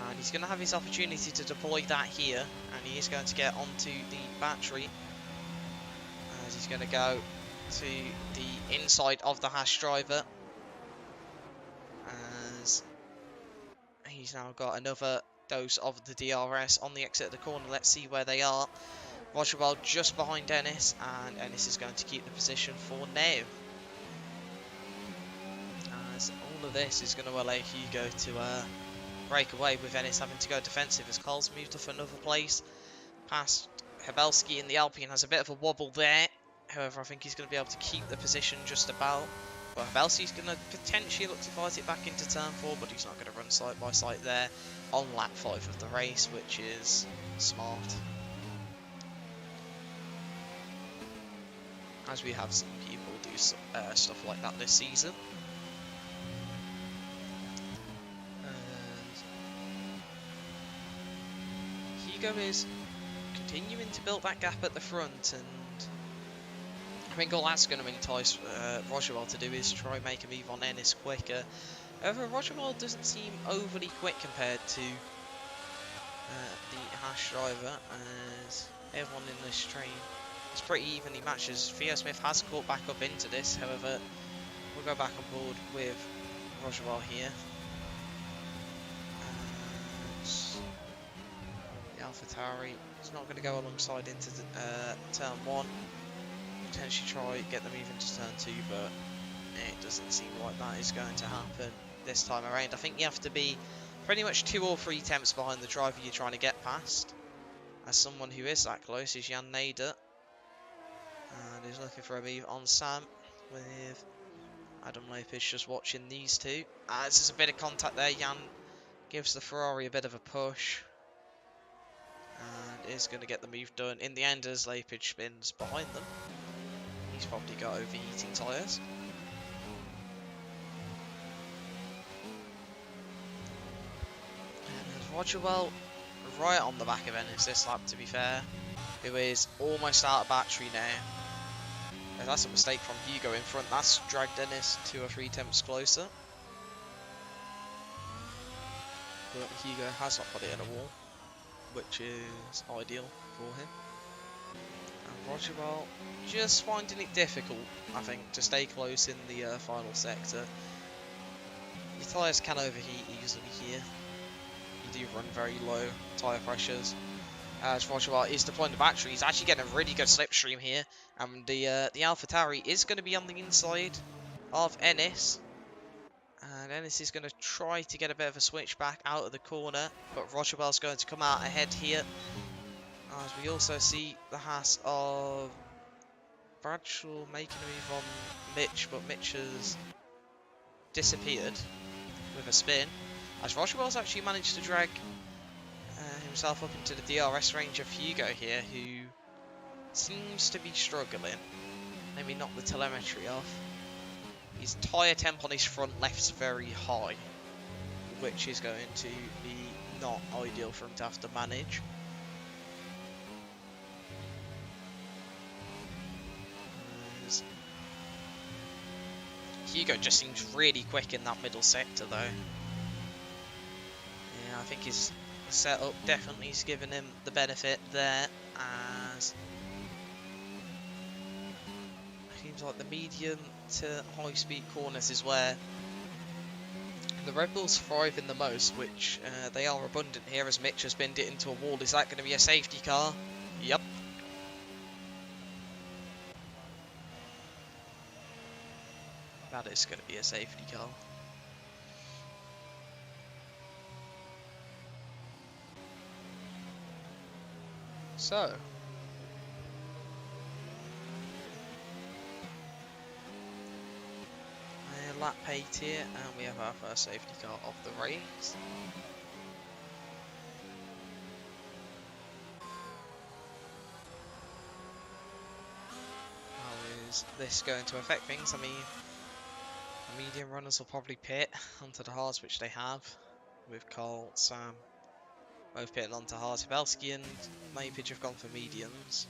and he's going to have his opportunity to deploy that here, and he is going to get onto the battery, as he's going to go to the inside of the Haas driver, as he's now got another dose of the DRS on the exit of the corner. Let's see where they are. Rochewell just behind Ennis, and Ennis is going to keep the position for now. As all of this is going to allow Hugo to break away, with Ennis having to go defensive as Carl's moved off another place past Hebelski in the Alpine. Has a bit of a wobble there, however I think he's going to be able to keep the position just about. But Hebelski's going to potentially look to fight it back into turn 4, but he's not going to run side by side there on lap 5 of the race, which is smart, as we have seen people do stuff like that this season. And Hugo is continuing to build that gap at the front, and I think all that's going to entice Rochewell to do is try and make a move on Ennis quicker. However, Rochewell doesn't seem overly quick compared to the Haas driver, as everyone in this train is pretty evenly matched, as Theo Smith has caught back up into this. However, we'll go back on board with Rochewell here. The AlphaTauri is not going to go alongside into the, turn 1. Potentially try get them even to turn 2, but it doesn't seem like that is going to happen this time around. I think you have to be pretty much 2 or 3 tenths behind the driver you're trying to get past, as someone who is that close is Jan Nader, and he's looking for a move on Sam, with Adam Lopez just watching these two. As there's a bit of contact there, Jan gives the Ferrari a bit of a push, and is going to get the move done in the end as Lopez spins behind them. He's probably got overheating tyres. And Rochewell right on the back of Ennis this lap, to be fair, who is almost out of battery now. And that's a mistake from Hugo in front. That's dragged Ennis 2 or 3 tenths closer. But Hugo has not put it in a wall, which is ideal for him. And Rochewell just finding it difficult, I think, to stay close in the final sector. Your tyres can overheat easily here. You do run very low tyre pressures. As Rochewell is deploying the battery, he's actually getting a really good slipstream here, and the AlphaTauri is going to be on the inside of Ennis. And Ennis is going to try to get a bit of a switch back out of the corner, but Rochewell's going to come out ahead here. As we also see the Haas of Bradshaw making a move on Mitch, but Mitch has disappeared with a spin. As Rochewell's actually managed to drag himself up into the DRS range of Hugo here, who seems to be struggling. Maybe not the telemetry off. His tyre temp on his front left's very high, which is going to be not ideal for him to have to manage. Hugo just seems really quick in that middle sector though. Yeah, I think his setup definitely is giving him the benefit there, as it seems like the medium to high speed corners is where the Red Bulls thrive in the most, which they are abundant here as Mitch has binned it into a wall. Is that going to be a safety car? Yep. That is going to be a safety car. So, lap 8 here, and we have our first safety car of the race. How is this going to affect things? I mean, the medium runners will probably pit onto the hards, which they have, with Carl, Sam, both pitting onto hards. Belsky and Mapage have gone for mediums.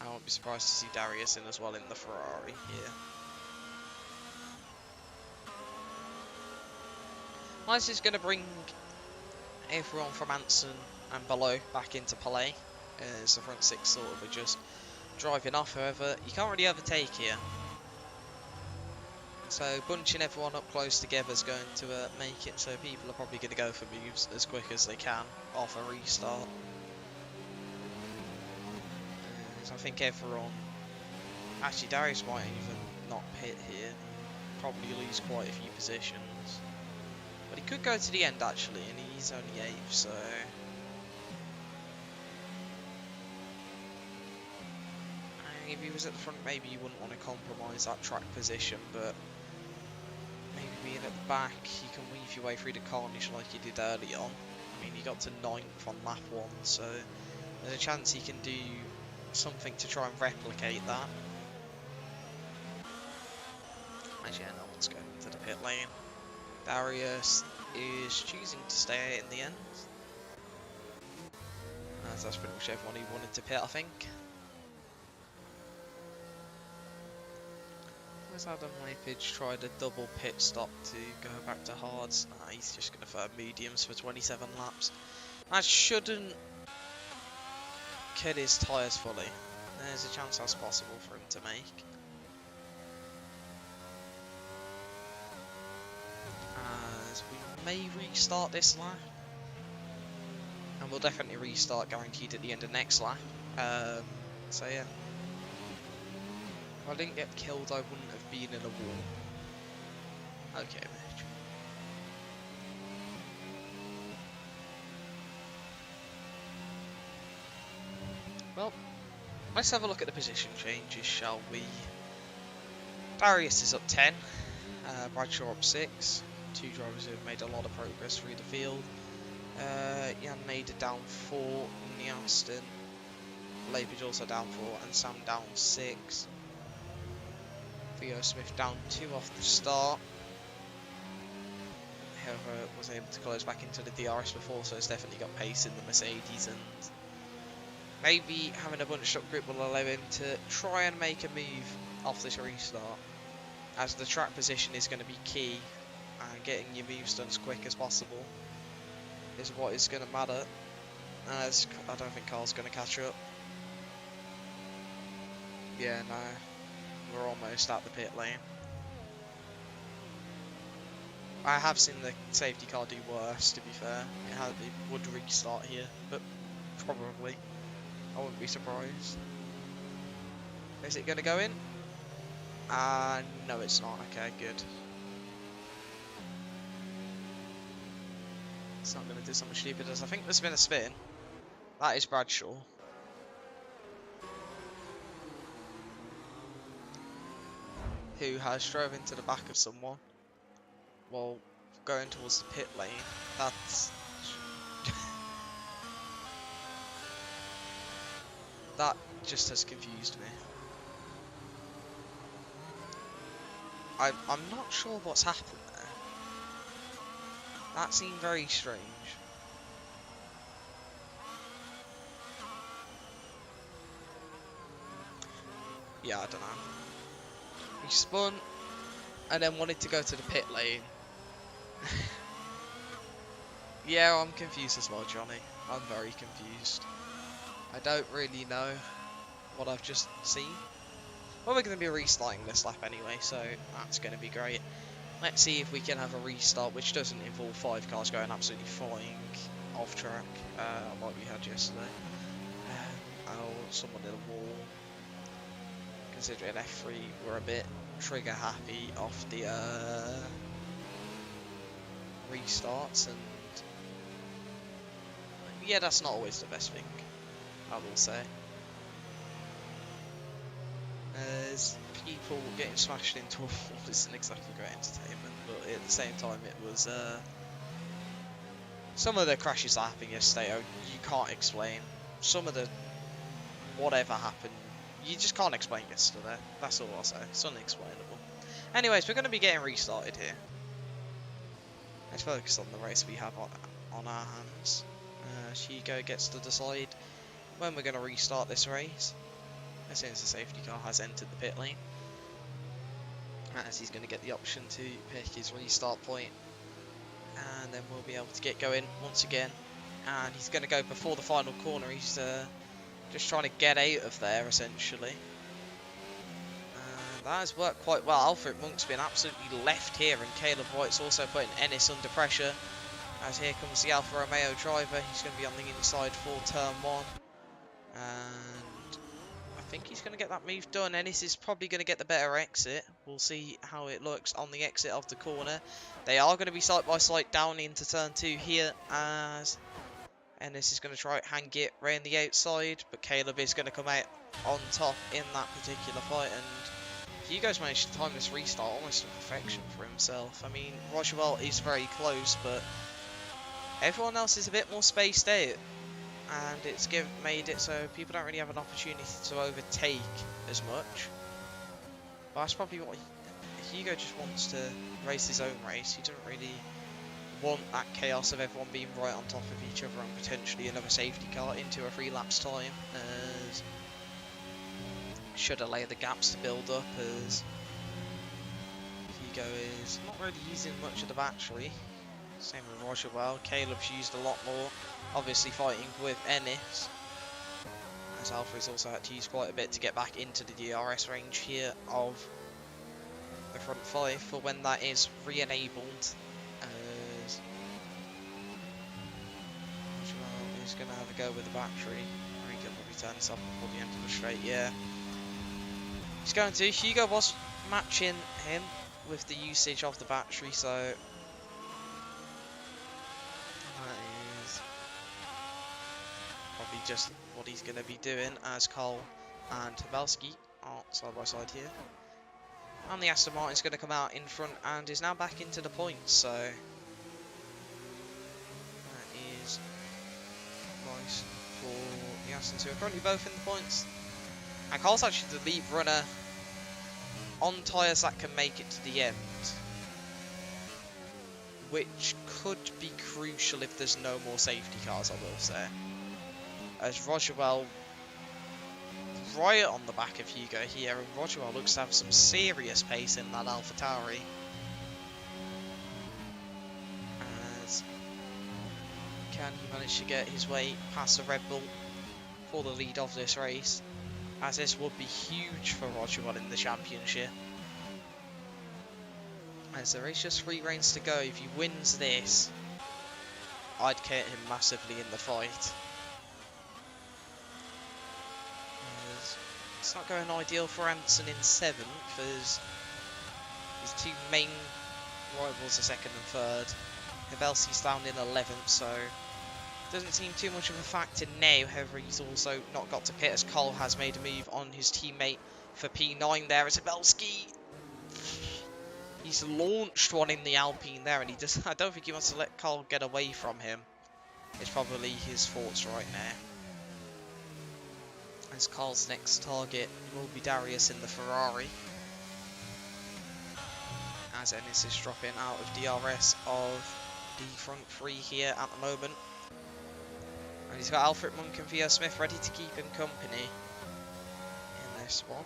I won't be surprised to see Darius in as well in the Ferrari here. This is going to bring everyone from Anson and below back into play, as the front six sort of are just driving off. However, you can't really overtake here. So bunching everyone up close together is going to make it so people are probably going to go for moves as quick as they can off a restart. I think everyone... Actually, Darius might even not pit here. Probably lose quite a few positions. But he could go to the end actually, and he's only 8th, so... If he was at the front, maybe you wouldn't want to compromise that track position, but... Maybe being at the back, you can weave your way through the carnage like you did early on. I mean, you got to 9th on lap 1, so... There's a chance he can do something to try and replicate that. Actually, yeah, no one's going to the pit lane. Darius is choosing to stay in the end. As that's pretty much everyone who wanted to pit, I think. Where's Adam Lapage tried a double pit stop to go back to hards? Nah, he's just going to throw mediums for 27 laps. That shouldn't kill his tyres fully. There's a chance that's possible for him to make. As we may restart this lap. And we'll definitely restart guaranteed at the end of next lap. So yeah. If I didn't get killed, I wouldn't have been in a wall. Okay, Mitch. Well, let's have a look at the position changes, shall we? Darius is up 10, Bradshaw up 6. Two drivers who have made a lot of progress through the field. Jan Nader down 4 in the Aston. Lapage also down 4, and Sam down 6. Theo Smith down 2 off the start. However, was able to close back into the DRS before, so it's definitely got pace in the Mercedes, and maybe having a bunched up group will allow him to try and make a move off this restart, as the track position is going to be key, and getting your moves done as quick as possible is what is going to matter, as I don't think Carl's going to catch up. Yeah, no, we're almost at the pit lane. I have seen the safety car do worse, to be fair. It would restart here, but probably. I wouldn't be surprised. Is it going to go in? No, it's not. Okay, good. It's not going to do something stupid as I think there's been a spin. That is Bradshaw. Who has drove into the back of someone while going towards the pit lane. That's... that just has confused me. I'm not sure what's happened there. That seemed very strange. Yeah, I don't know. He spun and then wanted to go to the pit lane. Yeah, I'm confused as well, Johnny. I'm very confused. I don't really know what I've just seen. Well, we're going to be restarting this lap anyway, so that's going to be great. Let's see if we can have a restart, which doesn't involve 5 cars going absolutely flying off track, like we had yesterday. Or someone in a wall. Considering F3 were a bit trigger happy off the restarts, and yeah, that's not always the best thing, I will say. There's people getting smashed into a wall isn't exactly great entertainment, but at the same time it was some of the crashes that happened yesterday you can't explain. Some of the whatever happened, you just can't explain yesterday. That's all I'll say. It's unexplainable. Anyways, we're going to be getting restarted here. Let's focus on the race we have on our hands. Hugo gets to decide when we're going to restart this race, as soon as the safety car has entered the pit lane, as he's going to get the option to pick his restart point, and then we'll be able to get going once again. And he's going to go before the final corner. He's just trying to get out of there, essentially. That has worked quite well. Alfred Monk's been absolutely left here, and Caleb White's also putting Ennis under pressure. As here comes the Alfa Romeo driver. He's going to be on the inside for turn 1. And I think he's going to get that move done. Ennis is probably going to get the better exit. We'll see how it looks on the exit of the corner. They are going to be side by side down into turn 2 here, as Ennis is going to try hang it round the outside, but Caleb is going to come out on top in that particular fight, and Hugo's managed to time this restart almost to perfection for himself. I mean, Rochewell is very close, but everyone else is a bit more spaced out, and it's made it so people don't really have an opportunity to overtake as much. But that's probably what Hugo just wants to race his own race. He doesn't really want that chaos of everyone being right on top of each other and potentially another safety car into a 3 laps time, as should allow the gaps to build up, as Hugo is not really using much of the battery. Same with Roger well. Caleb's used a lot more, obviously fighting with Ennis, as Alfred's also had to use quite a bit to get back into the DRS range here of the front 5 for when that is re-enabled. As Roger is going to have a go with the battery. He can probably turn this off before the end of the straight, yeah. He's going to. Hugo was matching him with the usage of the battery, so that is probably just what he's going to be doing, as Cole and Tabelski are side by side here. And the Aston Martin's going to come out in front and is now back into the points, so that is nice for the Astons, who are currently both in the points. And Cole's actually the lead runner on tyres that can make it to the end, which could be crucial if there's no more safety cars, I will say. As Rogerwell right on the back of Hugo here, and Rogerwell looks to have some serious pace in that AlphaTauri. As can he manage to get his way past the Red Bull for the lead of this race, as this would be huge for Rogerwell in the championship. As there is just 3 rounds to go, if he wins this, I'd count him massively in the fight. It's not going ideal for Anson in 7th, as his 2 main rivals are 2nd and 3rd. Pavelski's down in 11th, so doesn't seem too much of a factor now. However, he's also not got to pit, as Cole has made a move on his teammate for P9 there. As Pavelski, he's launched one in the Alpine there, and he just, I don't think he wants to let Cole get away from him. It's probably his thoughts right now. As Carl's next target will be Darius in the Ferrari, as Ennis is dropping out of DRS of the front three here at the moment. And he's got Alfred Monk and Theo Smith ready to keep him company in this one.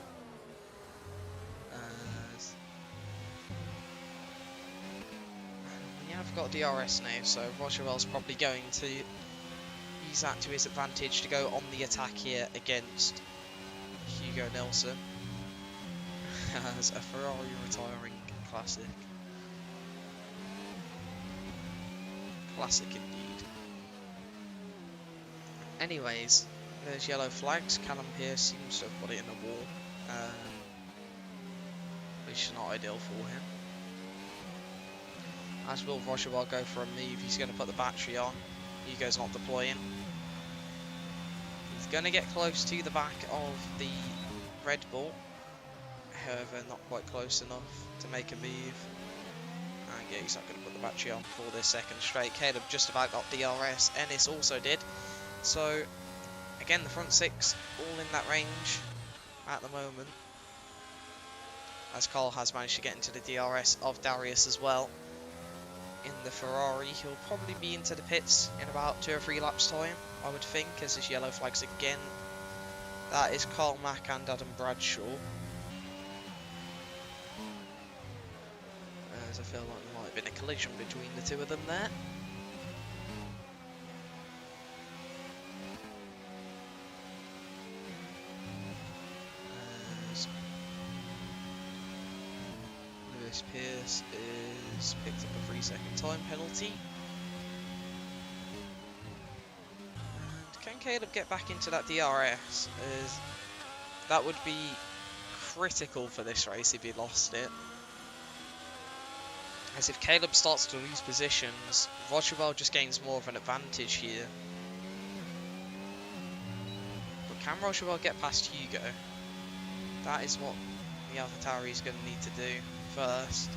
We have got DRS now, so Rogerwell's probably going to use that to his advantage to go on the attack here against Hugo Nelson. As a Ferrari retiring classic. Classic indeed. Anyways, there's yellow flags. Callum Pearce seems to have put it in the wall, which is not ideal for him. As will Rogerwell go for a move. He's going to put the battery on. Hugo's not deploying. He's going to get close to the back of the Red Bull. However, not quite close enough to make a move. And yeah, he's not going to put the battery on for this second straight. Caleb just about got DRS. Ennis also did. So, again, the front six all in that range at the moment. As Carl has managed to get into the DRS of Darius as well. In the Ferrari, he'll probably be into the pits in about 2 or 3 laps time, I would think, as his yellow flags again. That is Carl Mack and Adam Bradshaw. As I feel like there might have been a collision between the two of them there. Lewis Pearce is picked up a 3-second time penalty. And can Caleb get back into that DRS? As that would be critical for this race if he lost it. As if Caleb starts to lose positions, Rogerwell just gains more of an advantage here. But can Rogerwell get past Hugo? That is what the AlphaTauri is going to need to do first.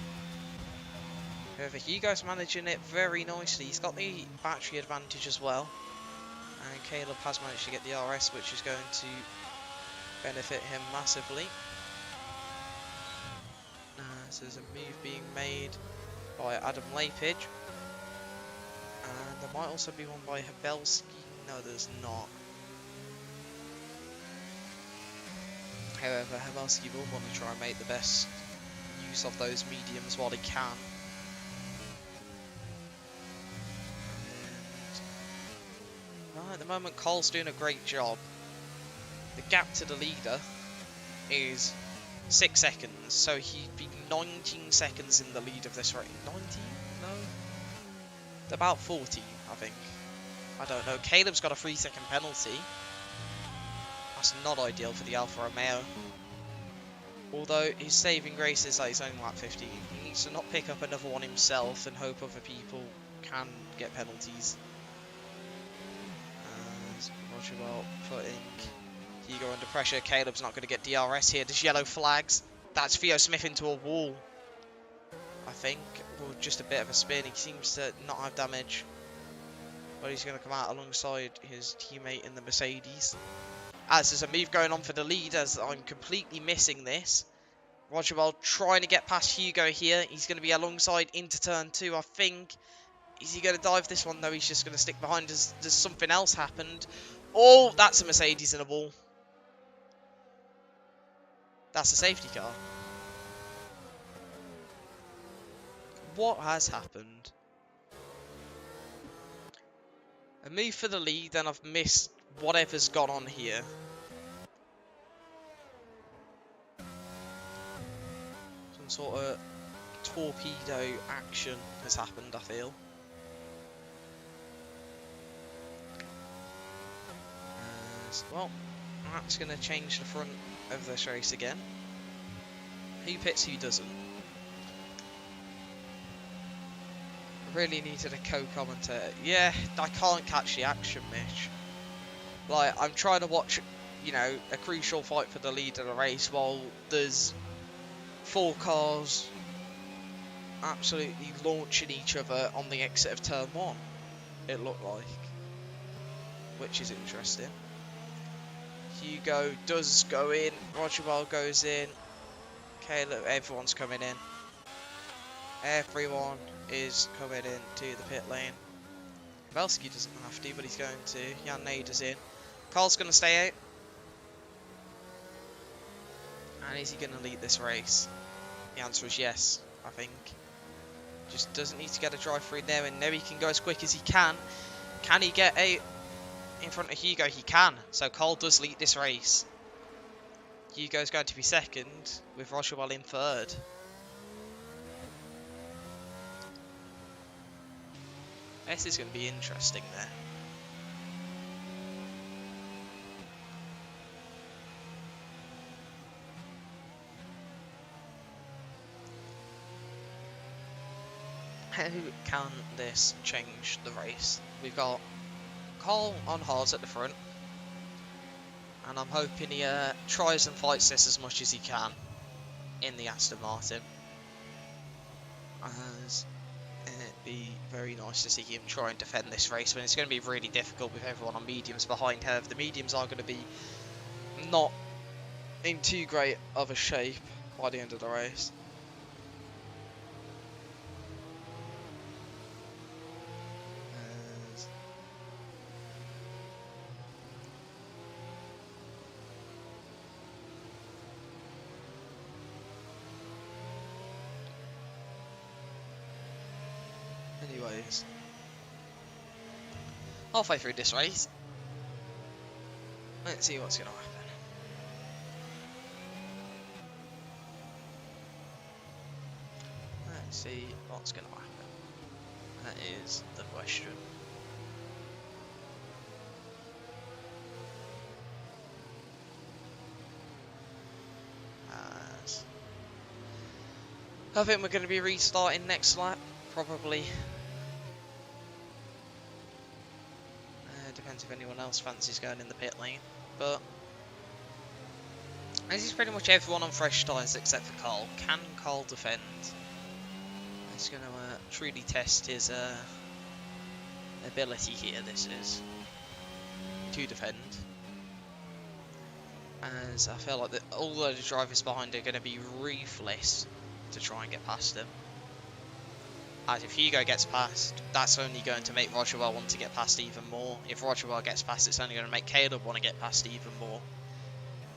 However, Hugo's managing it very nicely. He's got the battery advantage as well. And Caleb has managed to get the RS, which is going to benefit him massively. So there's a move being made by Adam Lapidge. And there might also be one by Habelski. No, there's not. However, Habelski will want to try and make the best use of those mediums while he can. And, at the moment, Cole's doing a great job. The gap to the leader is 6 seconds, so he'd be 19 seconds in the lead of this race. 19? No? About 14, I think. I don't know. Caleb's got a 3-second penalty. That's not ideal for the Alfa Romeo. Although his saving grace is that he's only lap 15. He needs to not pick up another one himself and hope other people can get penalties. As Rogerwell putting Hugo under pressure. Caleb's not going to get DRS here. There's yellow flags. That's Theo Smith into a wall, I think. Or just a bit of a spin. He seems to not have damage. But he's going to come out alongside his teammate in the Mercedes. As there's a move going on for the lead, as I'm completely missing this. Rogerwell trying to get past Hugo here. He's going to be alongside into turn 2, I think. Is he going to dive this one? No, he's just going to stick behind. Does something else happened? Oh, that's a Mercedes in a wall. That's a safety car. What has happened? A move for the lead, and I've missed whatever's gone on here. Some sort of torpedo action has happened, I feel. Well, that's going to change the front of this race again. Who pits, who doesn't? Really needed a co-commentator. Yeah, I can't catch the action, Mitch. Like, I'm trying to watch, you know, a crucial fight for the lead of the race while there's 4 cars absolutely launching each other on the exit of turn 1. It looked like. Which is interesting. Hugo does go in. Rogerwell goes in. Caleb, everyone's coming in. Everyone is coming into the pit lane. Belsky doesn't have to, but he's going to. Jan Nader's in. Carl's going to stay out. And is he going to lead this race? The answer is yes, I think. Just doesn't need to get a drive through there, and now he can go as quick as he can. Can he get out in front of Hugo? He can. So Carl does lead this race. Hugo's going to be second, with Rochewell in third. This is going to be interesting there. How can this change the race? We've got Carl on hards at the front, and I'm hoping he tries and fights this as much as he can in the Aston Martin. As it'd be very nice to see him try and defend this race when it's going to be really difficult with everyone on mediums behind her. The mediums are going to be not in too great of a shape by the end of the race. Anyways, halfway through this race, let's see what's going to happen. Let's see what's going to happen. That is the question. As I think we're going to be restarting next lap, probably. Depends if anyone else fancies going in the pit lane, but this is pretty much everyone on fresh tyres except for Carl. Can Carl defend? It's going to truly test his ability here, this is, to defend. As I feel like although the drivers behind are going to be ruthless to try and get past him. As if Hugo gets past, that's only going to make Rochewell want to get past even more. If Rochewell gets past, it's only going to make Caleb want to get past even more.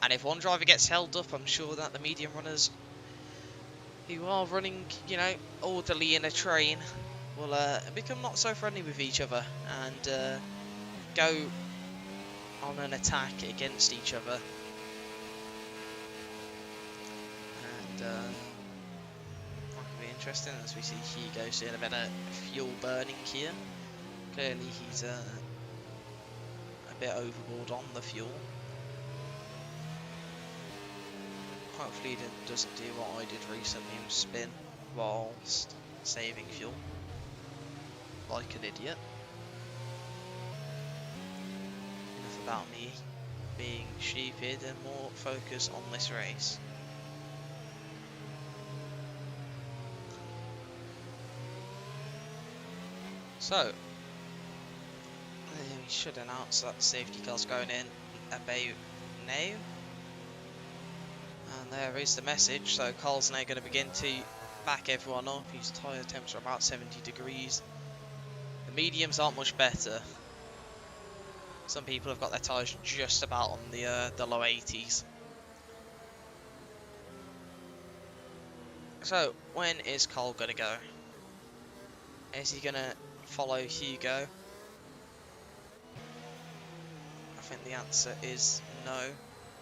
And if one driver gets held up, I'm sure that the medium runners who are running, you know, orderly in a train will become not so friendly with each other and go on an attack against each other. And interesting as we see Hugo seeing a bit of fuel burning here. Clearly he's a bit overboard on the fuel. Hopefully he doesn't do what I did recently and spin whilst saving fuel like an idiot. Enough about me being stupid and more focus on this race. So, we should announce that safety car's going in about now. And there is the message. So Carl's now going to begin to back everyone up. His tyre temps are about 70 degrees. The mediums aren't much better. Some people have got their tyres just about on the low 80s. So, when is Carl going to go? Is he going to follow Hugo? I think the answer is no.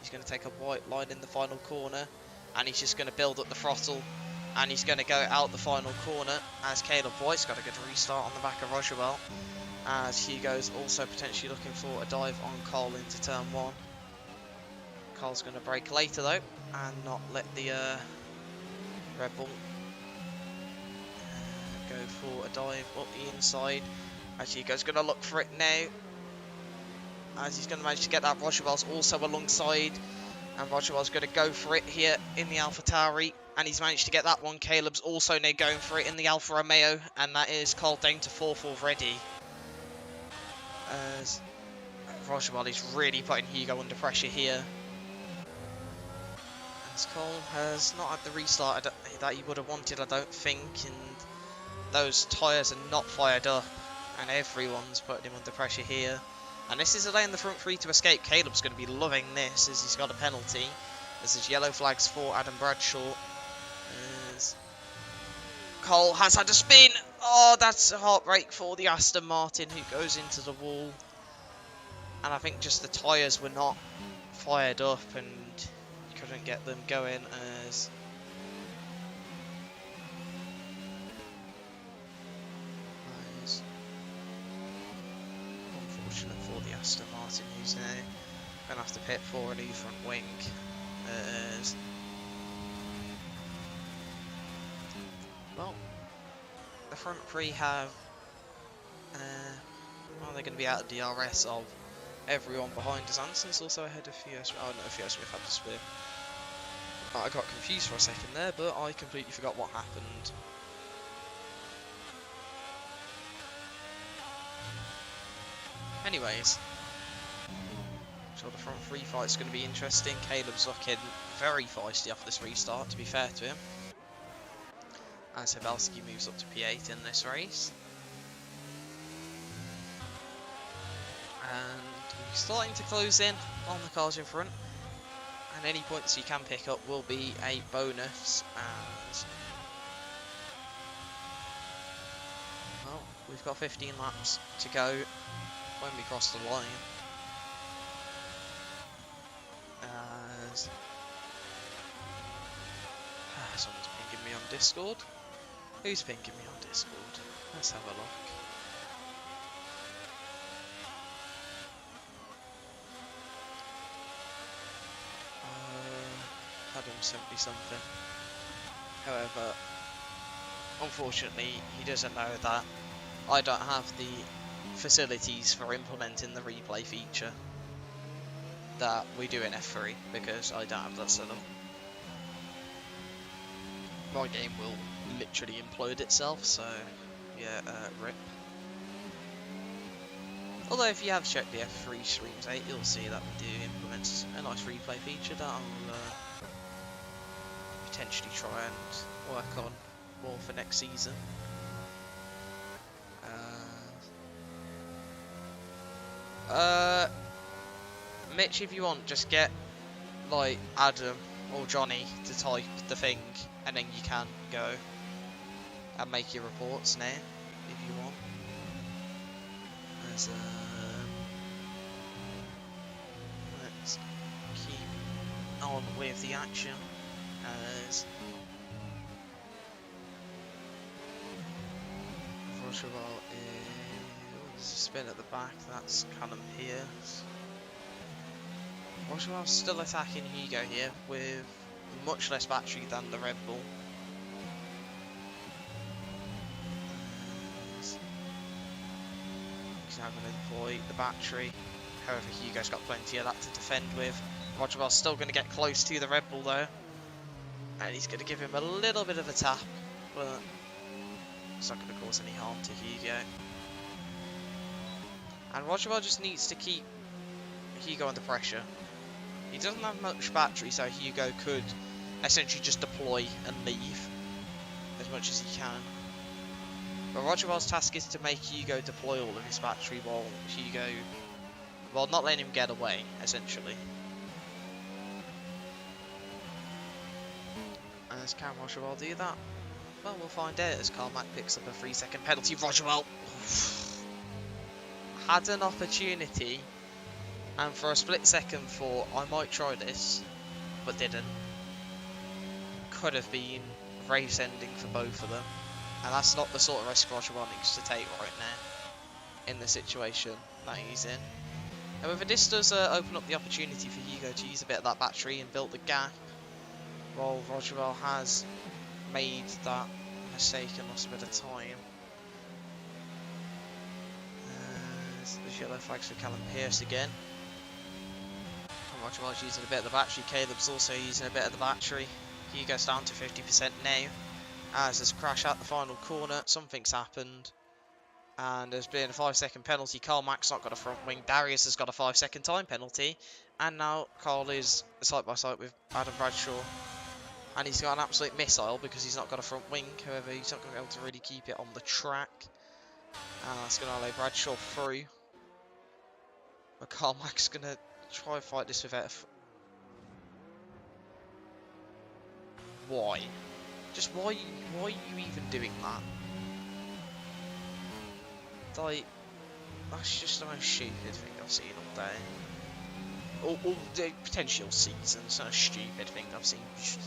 He's going to take a white line in the final corner and he's just going to build up the throttle and he's going to go out the final corner as Caleb White's got a good restart on the back of Rochewell, as Hugo's also potentially looking for a dive on Carl into turn 1. Carl's going to brake later though and not let the Red Bull go for a dive up the inside, as Hugo's going to look for it now, as he's going to manage to get that. Rochewell's also alongside, and Rochewell's going to go for it here in the AlphaTauri, and he's managed to get that one. Caleb's also now going for it in the Alfa Romeo, and that is Carl down to 4th already, as Rochewell is really putting Hugo under pressure here. And Cole has not had the restart that he would have wanted, I don't think, and those tyres are not fired up, and everyone's putting him under pressure here. And this is allowing the front three to escape. Caleb's going to be loving this as he's got a penalty. As his yellow flags for Adam Bradshaw. As Cole has had a spin. Oh, that's a heartbreak for the Aston Martin who goes into the wall. And I think just the tyres were not fired up and couldn't get them going as unfortunate for the Aston Martin, who's now going to have to pit for a new front wing. As well, the front three have well, they're going to be out of DRS of everyone behind us. Anson's also ahead of Theo Smith. Oh no, Theo Smith had to spin. I got confused for a second there, but I completely forgot what happened. Anyways, so the front three fight's going to be interesting. Caleb's looking very feisty off this restart, to be fair to him. As Havelski moves up to P8 in this race. And he's starting to close in on the cars in front. And any points you can pick up will be a bonus. As well, we've got 15 laps to go when we cross the line. As someone's pinging me on Discord. Who's pinging me on Discord? Let's have a look. Adam sent me something. However, unfortunately, he doesn't know that I don't have the facilities for implementing the replay feature that we do in F3 because I don't have that set up. My game will literally implode itself, so yeah, rip. Although if you have checked the F3 streams 8, you'll see that we do implement a nice replay feature that I'll potentially try and work on more for next season. Mitch, if you want, just get like Adam or Johnny to type the thing, and then you can go and make your reports now if you want. As let's keep on with the action. As Rochevaux is a spin at the back, that's Callum Pierce. Rochevaux still attacking Hugo here with much less battery than the Red Bull. He's now going to deploy the battery. However, Hugo's got plenty of that to defend with. Rochevaux still going to get close to the Red Bull though. And he's going to give him a little bit of a tap, but it's not going to cause any harm to Hugo. And Rochevaux just needs to keep Hugo under pressure. He doesn't have much battery, so Hugo could essentially just deploy and leave as much as he can. But Rochevaux's task is to make Hugo deploy all of his battery while Hugo, well, not letting him get away, essentially. As can Rochevaux do that? Well, we'll find out as Carmack picks up a 3-second penalty. Rochevaux had an opportunity, and for a split second thought, I might try this, but didn't. Could have been race ending for both of them, and that's not the sort of risk Rochevaux needs to take right now in the situation that he's in. However, this does open up the opportunity for Hugo to use a bit of that battery and build the gap, while Rochevaux has made that mistake and lost a bit of time. There's yellow flags for Callum Pierce again. Rochevaux's using a bit of the battery. Caleb's also using a bit of the battery. Hugo's down to 50% now. As there's a crash at the final corner, something's happened. And there's been a 5-second penalty. Carl Mack's not got a front wing. Darius has got a 5-second time penalty. And now Carl is side by side with Adam Bradshaw. And he's got an absolute missile because he's not got a front wing. However, he's not going to be able to really keep it on the track. And that's going to allow Bradshaw through. But Carl Mack's going to try and fight this without Why? Just why are you even doing that? Like, that's just the most stupid thing I've seen all day. All the potential seasons, a stupid thing I've seen. Just,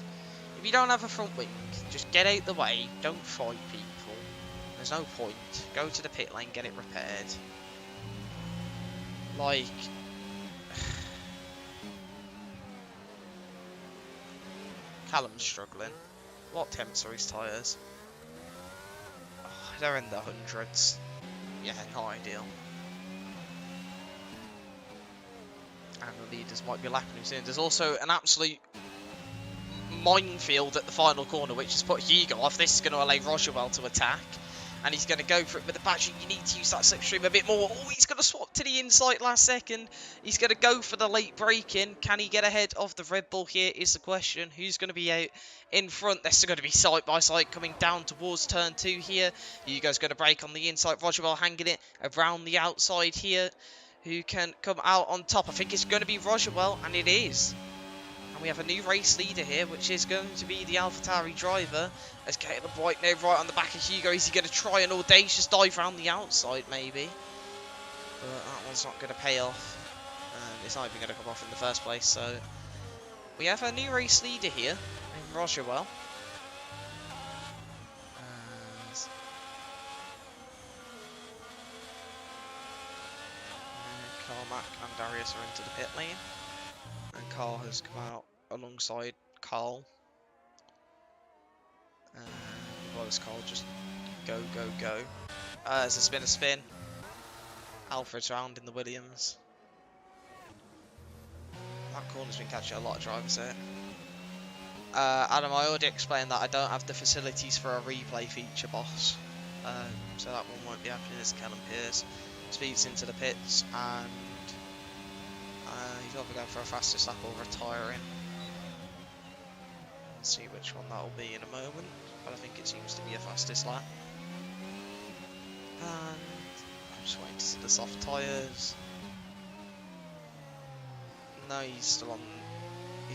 if you don't have a front wing, just get out the way, don't fight people. There's no point. Go to the pit lane, get it repaired. Like... Callum's struggling. What temps are his tyres? Oh, they're in the hundreds. Yeah, not ideal. And the leaders might be lapping him soon. There's also an absolute minefield at the final corner, which has put Hugo off. This is going to allow Rogerwell to attack. And he's going to go for it with the battery. You need to use that slipstream a bit more. Oh, he's going to swap to the inside last second. He's going to go for the late break-in. Can he get ahead of the Red Bull here is the question. Who's going to be out in front? They're still going to be side by side coming down towards turn 2 here. Hugo's going to break on the inside. Rogerwell hanging it around the outside here. Who can come out on top? I think it's going to be Rogerwell, and it is. And we have a new race leader here, which is going to be the AlphaTauri driver. As Caleb White now right on the back of Hugo. Is he going to try an audacious dive around the outside, maybe? But that one's not going to pay off. And it's not even going to come off in the first place. So we have a new race leader here in Rogerwell. Carl Mack and Darius are into the pit lane. And Carl has come out alongside Carl. Well, this Carl just go. There's a spin. Alfred's round in the Williams. That corner's been catching a lot of drivers here. Adam, I already explained that I don't have the facilities for a replay feature, boss. So that one won't be happening as Callum Pierce speeds into the pits, and he's either going for a fastest lap or retiring. Let's see which one that'll be in a moment, but I think it seems to be a fastest lap. And I'm just waiting to see the soft tyres. No, he's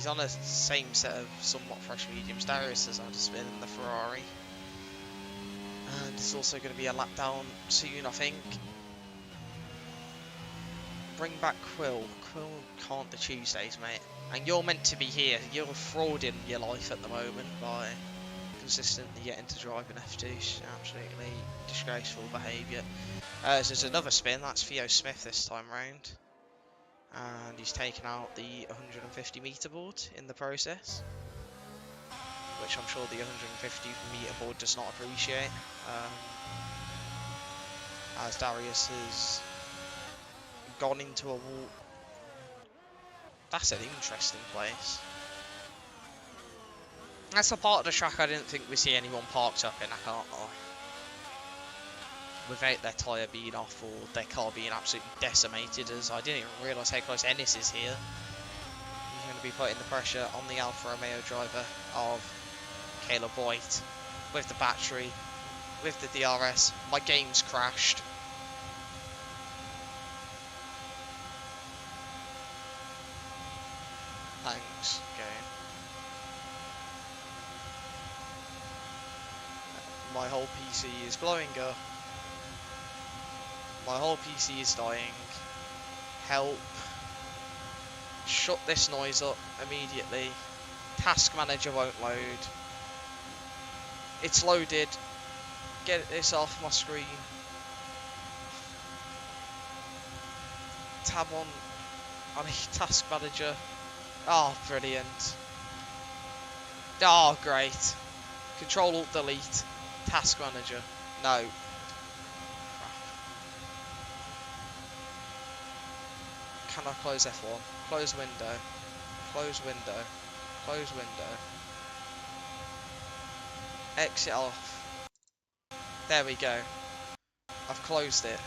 on a same set of somewhat fresh mediums. Darius has had a spin in the Ferrari. And it's also going to be a lap down soon, I think. Bring back Quill. Quill can't do Tuesdays, mate. And you're meant to be here. You're frauding your life at the moment by consistently getting to drive an F2. Absolutely disgraceful behaviour. There's another spin. That's Theo Smith this time round. And he's taken out the 150 metre board in the process. Which I'm sure the 150 metre board does not appreciate. As Darius has gone into a wall. That's an interesting place. That's a part of the track I didn't think we'd see anyone parked up in, I can't lie. Without their tyre being off or their car being absolutely decimated, as I didn't even realise how close Ennis is here. He's going to be putting the pressure on the Alfa Romeo driver of Caleb White with the battery, with the DRS. My game's crashed. Thanks, game. My whole PC is blowing up. My whole PC is dying. Help. Shut this noise up immediately. Task Manager won't load. It's loaded. Get this off my screen. Tab on. I need Task Manager. Oh, brilliant. Oh, great. Control Alt Delete. Task Manager. No. Can I close F1? Close window. Close window. Close window. Exit off. There we go. I've closed it.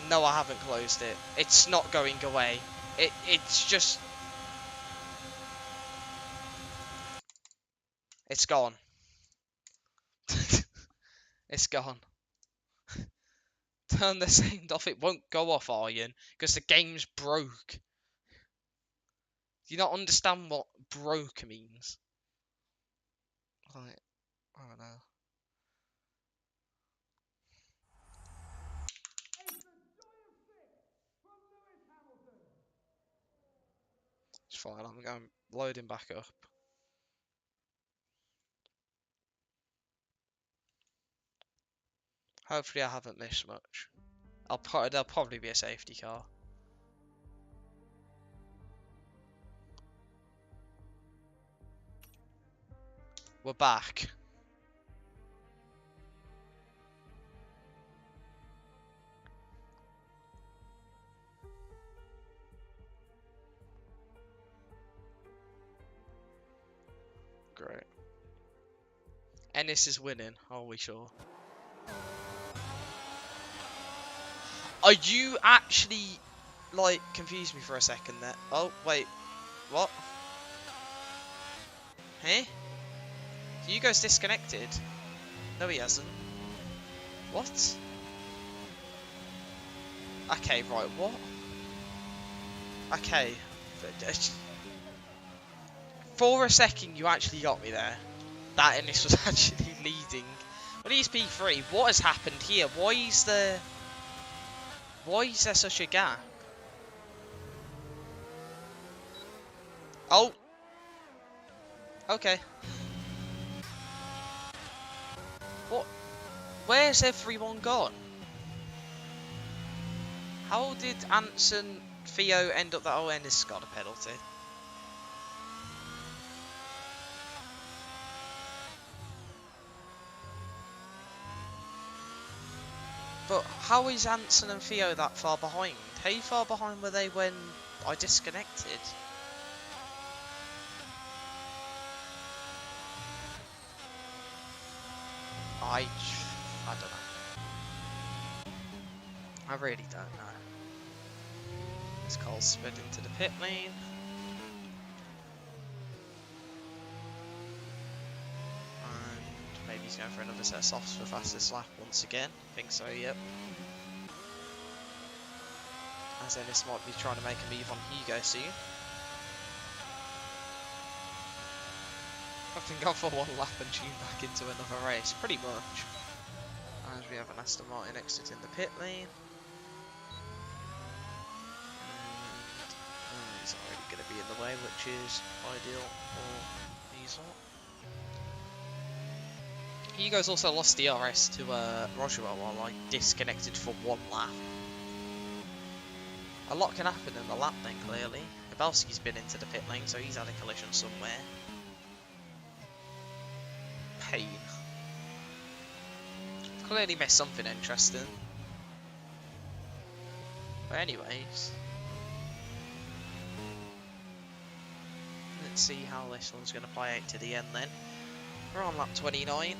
No, I haven't closed it. It's not going away. It's just... It's gone. It's gone. Turn the sound off. It won't go off, Aryan, because the game's broke. Do you not understand what broke means? Like, I don't know. It's fine. I'm going loading back up. Hopefully, I haven't missed much. There'll probably be a safety car. We're back. Great. Ennis is winning, are we sure? Are you actually, like, confused me for a second there? Oh, wait. What? Huh? Hugo's disconnected. No, he hasn't. What? Okay, right, what? Okay. For a second, you actually got me there. That Ennis was actually leading. Well, he's P3. What has happened here? Why is there such a gap? Oh. Okay. What? Where's everyone gone? How did Anson, Theo end up that? Oh, Ennis got a penalty. But how is Anson and Theo that far behind? How far behind were they when I disconnected? I don't know. I really don't know. This Cole's sped into the pit lane. And maybe he's going for another set of softs for fastest lap once again. I think so, yep. As Ennis might be trying to make a move on Hugo soon. I can go for one lap and tune back into another race, pretty much. As we have an Aston Martin exiting the pit lane. And he's already going to be in the way, which is ideal for Diesel. Hugo's also lost the RS to Roswell while I disconnected for one lap. A lot can happen in the lap then, clearly. Kabelski's been into the pit lane, so he's had a collision somewhere. Pain. Clearly missed something interesting. But anyways, let's see how this one's going to play out to the end then. We're on lap 29.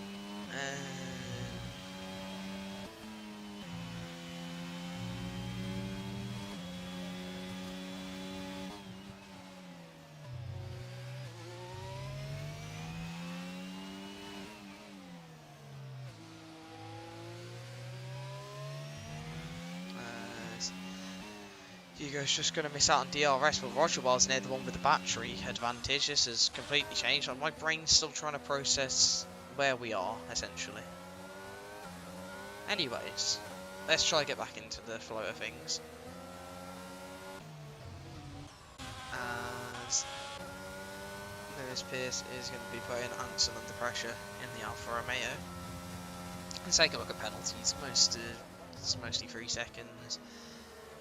Hugo's just going to miss out on DRS, but Roswell's near the one with the battery advantage. This has completely changed. My brain's still trying to process where we are, essentially. Anyways, let's try to get back into the flow of things. As Lewis Pierce is going to be putting Anson under pressure in the Alfa Romeo. Let's take a look at penalties. It's mostly 3 seconds.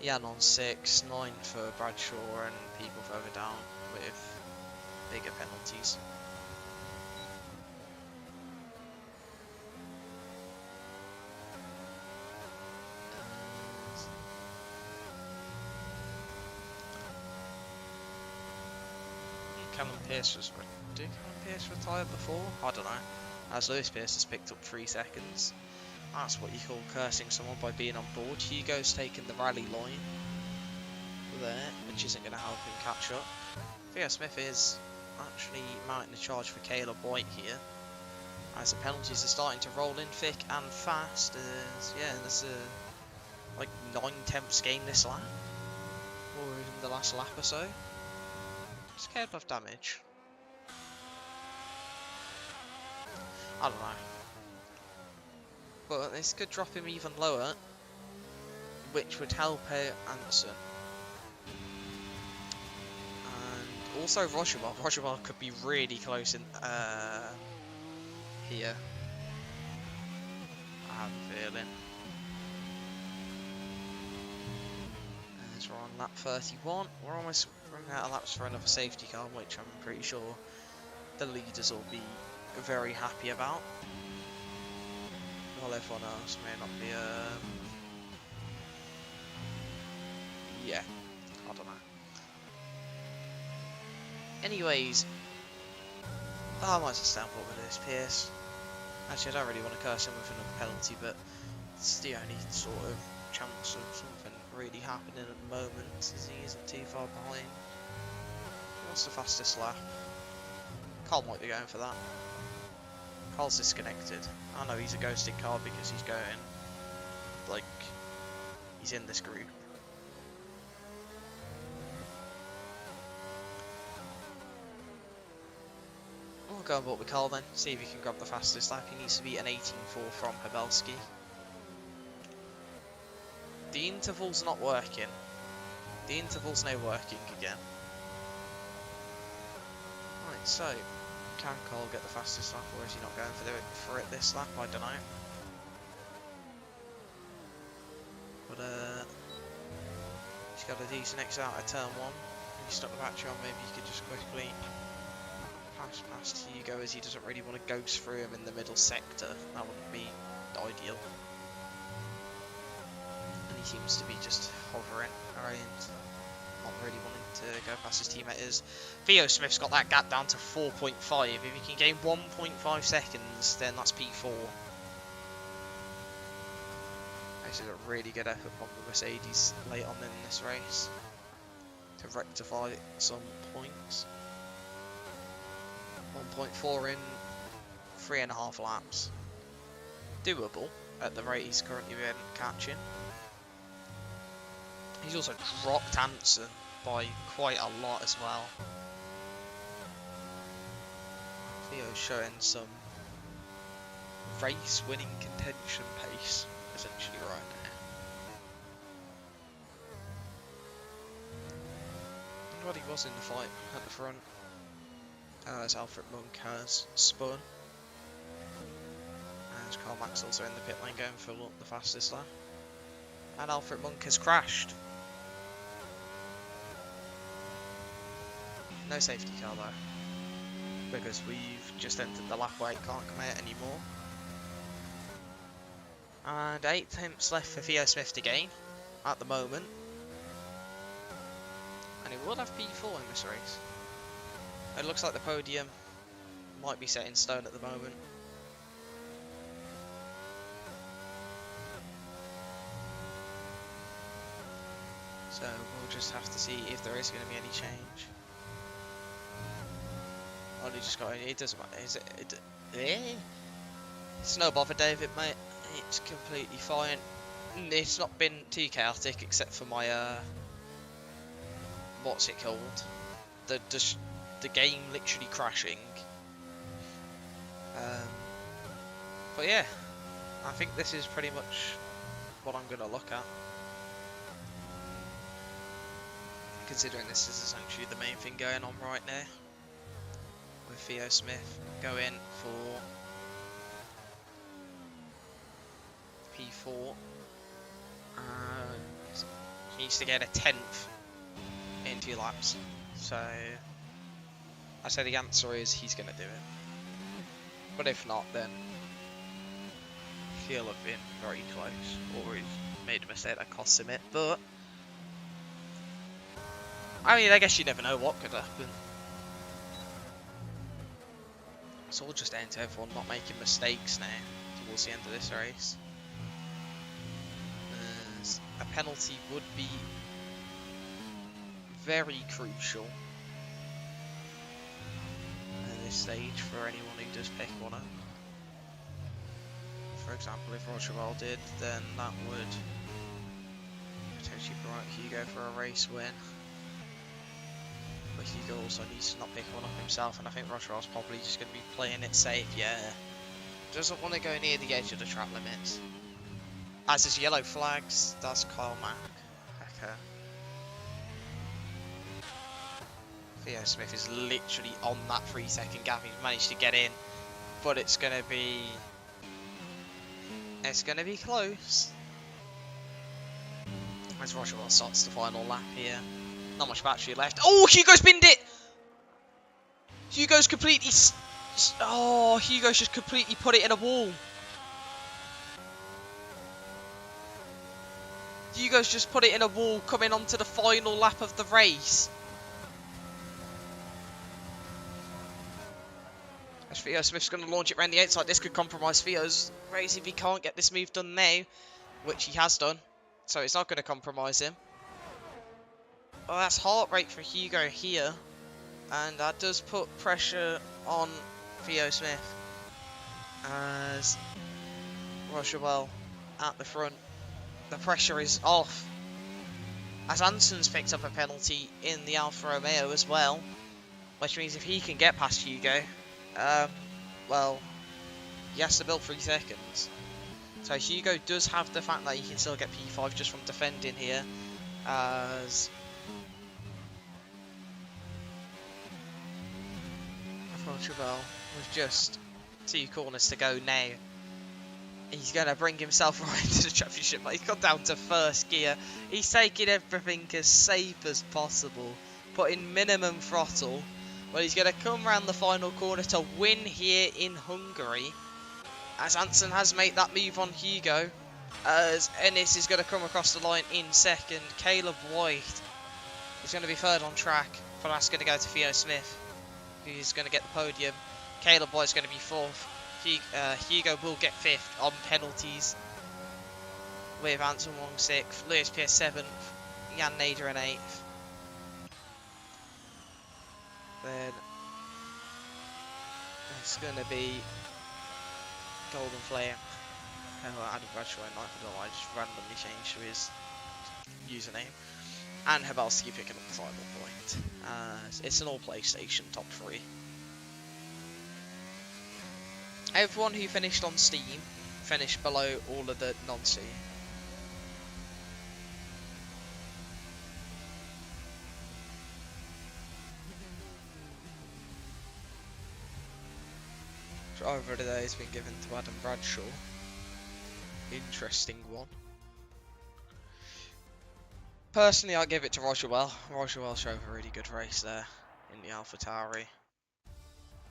Jan on 6, 9 for Bradshaw, and people further down with bigger penalties. Callum Pierce was... Did Callum Pierce retire before? I don't know. As Lewis Pierce has picked up 3 seconds. That's what you call cursing someone by being on board. Hugo's taking the rally line there, which isn't going to help him catch up. Theo Smith is actually mounting a charge for Caleb White here, as the penalties are starting to roll in thick and fast. Yeah, there's like 9/10 gain this lap, or in the last lap or so. Does Caleb have damage? I don't know. But this could drop him even lower, which would help out Anderson. And also Rojabov. Rojabov could be really close in here. I have a feeling. As we're on lap 31, we're almost running out of laps for another safety car, which I'm pretty sure the leaders will be very happy about. While everyone else may not be, yeah, I don't know. Anyways, I might as well stand for with this Pierce. Actually, I don't really want to curse him with another penalty, but it's the only sort of chance of something really happening at the moment, as he isn't too far behind. What's the fastest lap? Carl might be going for that. Carl's disconnected. I know he's a ghosting car because he's going, like, he's in this group. We'll go and walk with Carl then, see if he can grab the fastest lap. He needs to be an 18.4 from Pavelski. The interval's not working. The interval's now working again. Right, so can Cole get the fastest lap, or is he not going for it this lap? I don't know. But he's got a decent exit out of turn 1. If you stuck the battery on, maybe you could just quickly pass past Hugo, as he doesn't really want to ghost through him in the middle sector. That wouldn't be ideal. And he seems to be just hovering around, not really wanting to go past his teammates. Theo Smith's got that gap down to 4.5. If he can gain 1.5 seconds, then that's P4. This is a really good effort from the Mercedes late on in this race to rectify some points. 1.4 in 3.5 laps. Doable at the rate he's currently been catching. He's also dropped Hansen by quite a lot as well. Theo's showing some race winning contention pace essentially right now. I wonder what he was in the fight at the front. As Alfred Monk has spun. As Carl Max also in the pit lane going for the fastest lap. And Alfred Monk has crashed. No safety car though, because we've just entered the lap where it can't come out anymore. And 8/10 left for Theo Smith to gain at the moment. And he will have P4 in this race. It looks like the podium might be set in stone at the moment. So we'll just have to see if there is going to be any change. Oh, he just got in. It doesn't matter. Is it? It's no bother, David, mate. It's completely fine. It's not been too chaotic, except for my what's it called? The game literally crashing. But yeah, I think this is pretty much what I'm gonna look at, considering this is essentially the main thing going on right now. With Theo Smith going for P4, and he needs to get a 10th in 2 laps. So I say the answer is he's going to do it. But if not, then he'll have been very close, or he's made a mistake that costs him it. But I mean, I guess you never know what could happen. It's all just down to everyone not making mistakes now towards the end of this race. a penalty would be very crucial at this stage for anyone who does pick one up. For example, if Roger did, then that would potentially promote Hugo for a race win. But Hugo also needs to not pick one up himself, and I think Roger's probably just going to be playing it safe, yeah. Doesn't want to go near the edge of the track limits. As his yellow flags, that's Kyle Mack. Okay. Theo Smith is literally on that 3-second gap. He's managed to get in, but it's going to be close. As Roger starts the final lap here. Not much battery left. Oh, Hugo's binned it! Hugo's completely... Oh, Hugo's just completely put it in a wall. Hugo's just put it in a wall coming onto the final lap of the race. As Theo Smith's going to launch it around the outside. This could compromise Theo's race if he can't get this move done now, which he has done. So it's not going to compromise him. Well, that's heart rate for Hugo here. And that does put pressure on Theo Smith. As Rochelle at the front. The pressure is off. As Anson's picked up a penalty in the Alfa Romeo as well. Which means if he can get past Hugo, well, he has to build 3 seconds. So Hugo does have the fact that he can still get P5 just from defending here. As Rochelle with just 2 corners to go now. He's going to bring himself right into the championship. He's gone down to first gear. He's taking everything as safe as possible. Putting minimum throttle. Well, he's going to come around the final corner to win here in Hungary. As Anson has made that move on Hugo. As Ennis is going to come across the line in second. Caleb White is going to be third on track. But that's going to go to Theo Smith, who's going to get the podium. Caleb White's going to be fourth. Hugo will get 5th on penalties, with Anson Wong 6th, Lewis Pierce 7th, Jan Nader in 8th. Then it's going to be Golden Flame. Adam Bradshaw in 9th, I don't know why I just randomly changed to his username. And Habalski picking up the final point. It's an all PlayStation top 3. Everyone who finished on Steam finished below all of the non-Steam. Driver of the day has been given to Adam Bradshaw. Interesting one. Personally, I give it to Roger Well. Roger Well showed a really good race there in the AlphaTauri.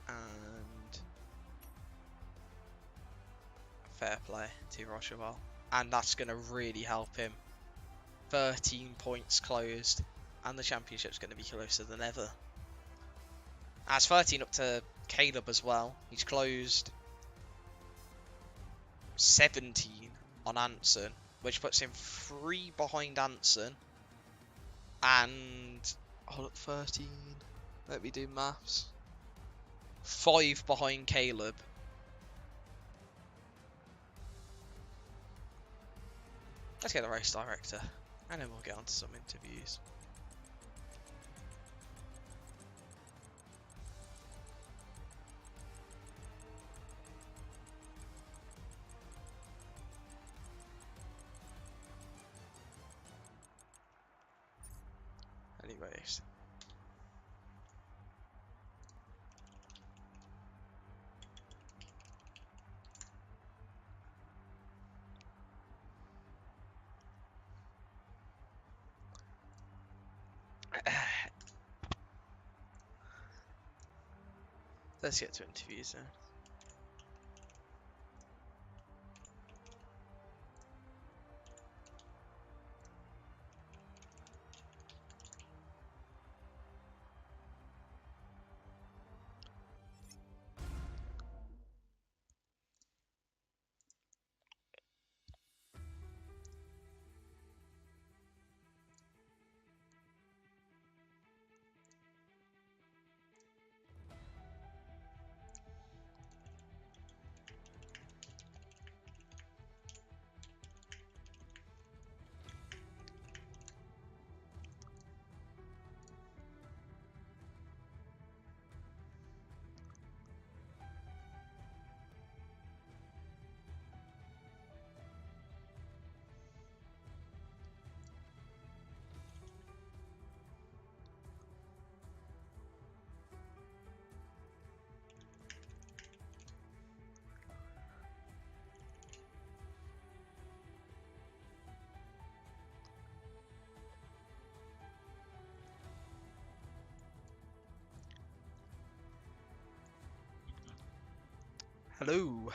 And fair play to Roger Well. And that's going to really help him. 13 points closed. And the championship's going to be closer than ever. That's 13 up to Caleb as well. He's closed 17 on Anson, which puts him 3 behind Anson. And hold up, 13. Let me do maths. 5 behind Caleb. Let's get the race director, and then we'll get on to some interviews. Anyways. Let's get to interviews then. Hello.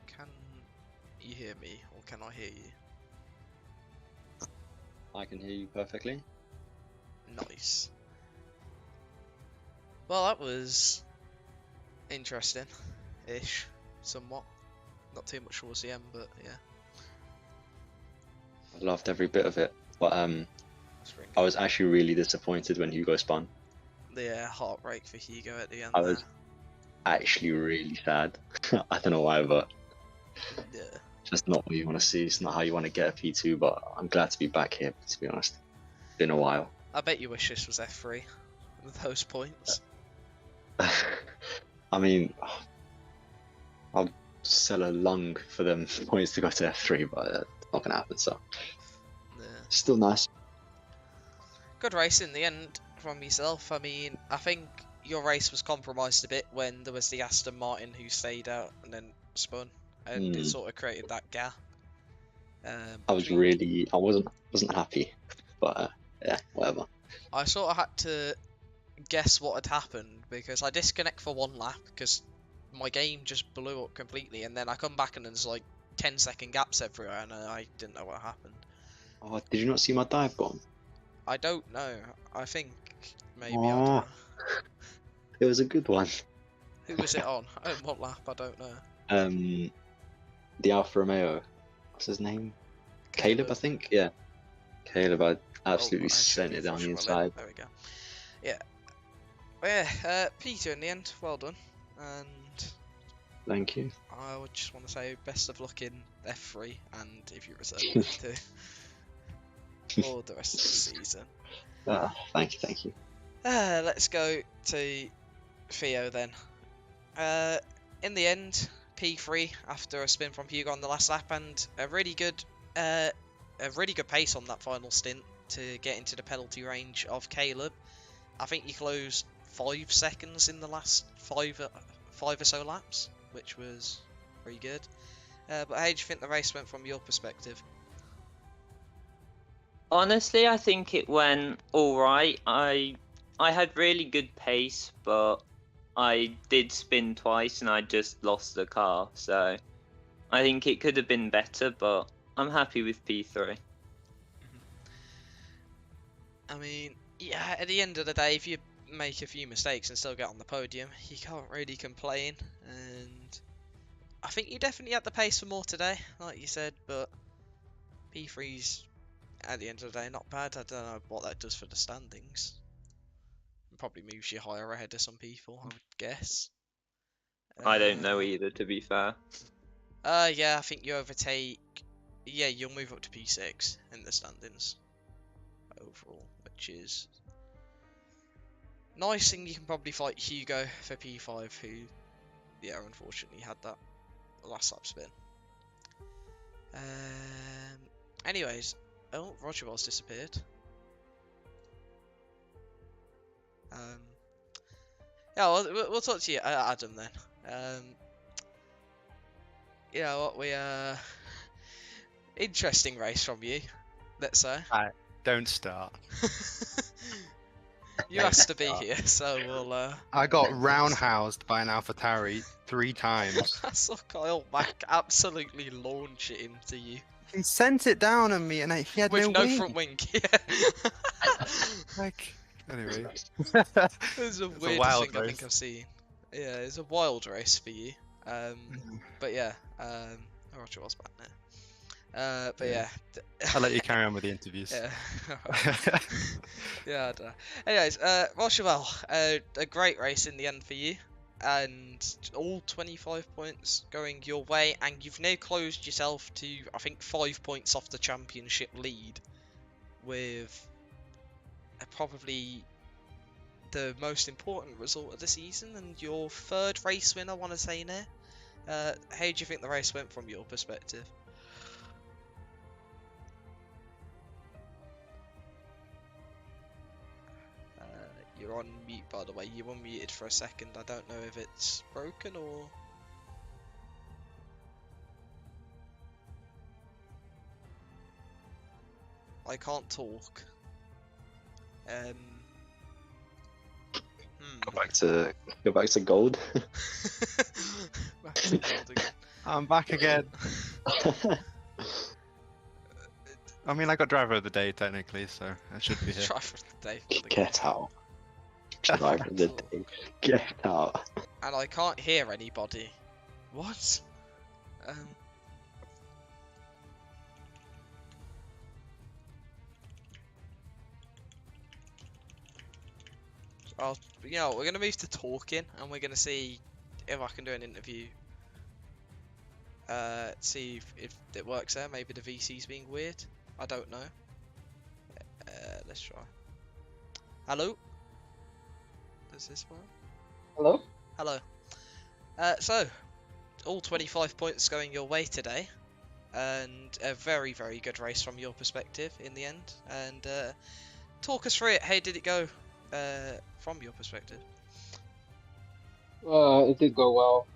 Can you hear me, or can I hear you? I can hear you perfectly. Nice. Well, that was interesting-ish, somewhat. Not too much towards the end, but yeah. I loved every bit of it, but That's pretty I good. was actually really disappointed when Hugo spun. The heartbreak for Hugo at the end I there. was actually really sad. I don't know why, but Yeah. just not what you want to see. It's not how you want to get a P2, but I'm glad to be back here, to be honest. Been a while. I bet you wish this was F3 with those points. I mean, I'll sell a lung for them points to go to F3, but it's not going to happen, so. Yeah. Still nice. Good race in the end from yourself. I mean, I think your race was compromised a bit when there was the Aston Martin who stayed out and then spun, and it sort of created that gap. I wasn't happy, but yeah, whatever. I sort of had to guess what had happened because I disconnect for one lap because my game just blew up completely, and then I come back and there's like 10-second gaps everywhere, and I didn't know what happened. Oh, did you not see my dive bomb? I don't know. I think maybe I don't Oh, know. it was a good one. Who was it on? What lap? I don't know. The Alfa Romeo. What's his name? Caleb, I think. Yeah, Caleb. I absolutely sent it down the inside. There we go. Yeah. But yeah, Peter in the end, well done. And Thank you. I would just want to say best of luck in F3 and if you reserve F2 for the rest of the season. Thank you. Let's go to Theo then. In the end, P3 after a spin from Hugo on the last lap and a really good pace on that final stint to get into the penalty range of Caleb. I think you closed 5 seconds in the last five or so laps, which was pretty good. But how do you think the race went from your perspective? Honestly, I think it went alright. I had really good pace, but I did spin twice and I just lost the car, so I think it could have been better, but I'm happy with P3. I mean, yeah, at the end of the day, if you make a few mistakes and still get on the podium, you can't really complain. And I think you definitely had the pace for more today, like you said, but P3's at the end of the day not bad. I don't know what that does for the standings. It probably moves you higher ahead of some people, I would guess. I don't know either, to be fair. Yeah, I think you overtake. Yeah, you'll move up to P6 in the standings overall, which is nice, and you can probably fight Hugo for P5, who, yeah, unfortunately had that last lap spin. Anyways, oh, Roger Wells disappeared. Yeah, we'll talk to you, Adam, then. You know what, interesting race from you, let's say. Don't start. You asked to be here, so we'll. I got roundhoused by an AlphaTauri 3 times. I saw Kyle Mack absolutely launch it into you. He sent it down on me, and he had With no no wing. front wing, yeah. Like, anyway. It was the weirdest wild thing I race. think I've seen. Yeah, it's a wild race for you. But yeah, Roger was back now. But yeah. I'll let you carry on with the interviews. Yeah. Yeah, I don't know. Anyways, Rochelle, a great race in the end for you, and all 25 points going your way, and you've now closed yourself to, I think, 5 points off the championship lead, with probably the most important result of the season, and your 3rd race win, I want to say now. How do you think the race went from your perspective? You're on mute, by the way. You were muted for a second. I don't know if it's broken or... I can't talk. Go back to gold. Back to gold again. I'm back again. I mean, I got driver of the day technically, so I should be here. Driver of the day. for the Get game. out. Driver of the day. Get out. And I can't hear anybody. What? We're gonna move to talking, and we're gonna see if I can do an interview. See if it works there. Maybe the VC's being weird. I don't know. Let's try. Hello? Does this work? Hello? Hello. So, all 25 points going your way today, and a very, very good race from your perspective in the end. And talk us through it. How did it go from your perspective? It did go well.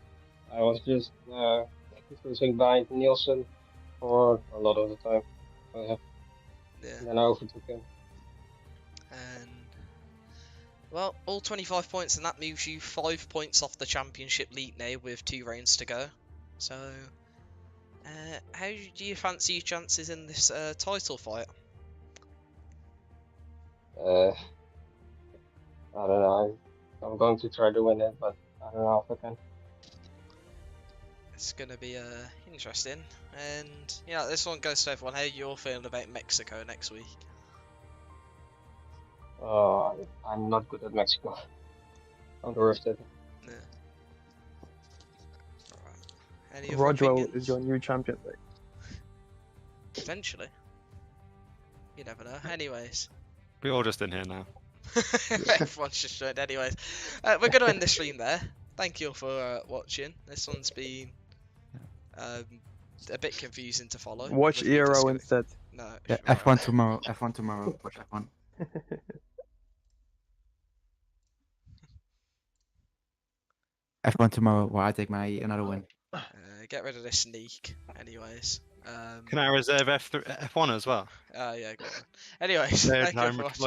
I was just cruising behind Nielsen for a lot of the time. Yeah. And then I overtook him. And well, all 25 points, and that moves you 5 points off the championship lead now with 2 rounds to go. So, how do you fancy your chances in this title fight? I don't know. I'm going to try to win it, but I don't know if I can. It's going to be interesting. And this one goes to everyone. How you're feeling about Mexico next week? I'm not good at Mexico. I'm the worst at it. Yeah. Alright. Any other Roger opinions? is your new champion, mate. Potentially. You never know. Anyways. We're all just in here now. Everyone's just joined. Anyways. We're going to end the stream there. Thank you all for watching. This one's been a bit confusing to follow. Watch with me Eero discussing- instead. No. Yeah, alright. F1 tomorrow. F1 tomorrow. Watch F1. F1 tomorrow, where I take my another win. Get rid of this sneak. Anyways. Can I reserve F1 as well? Yeah, go on. Anyways, No thank you time for to look watching.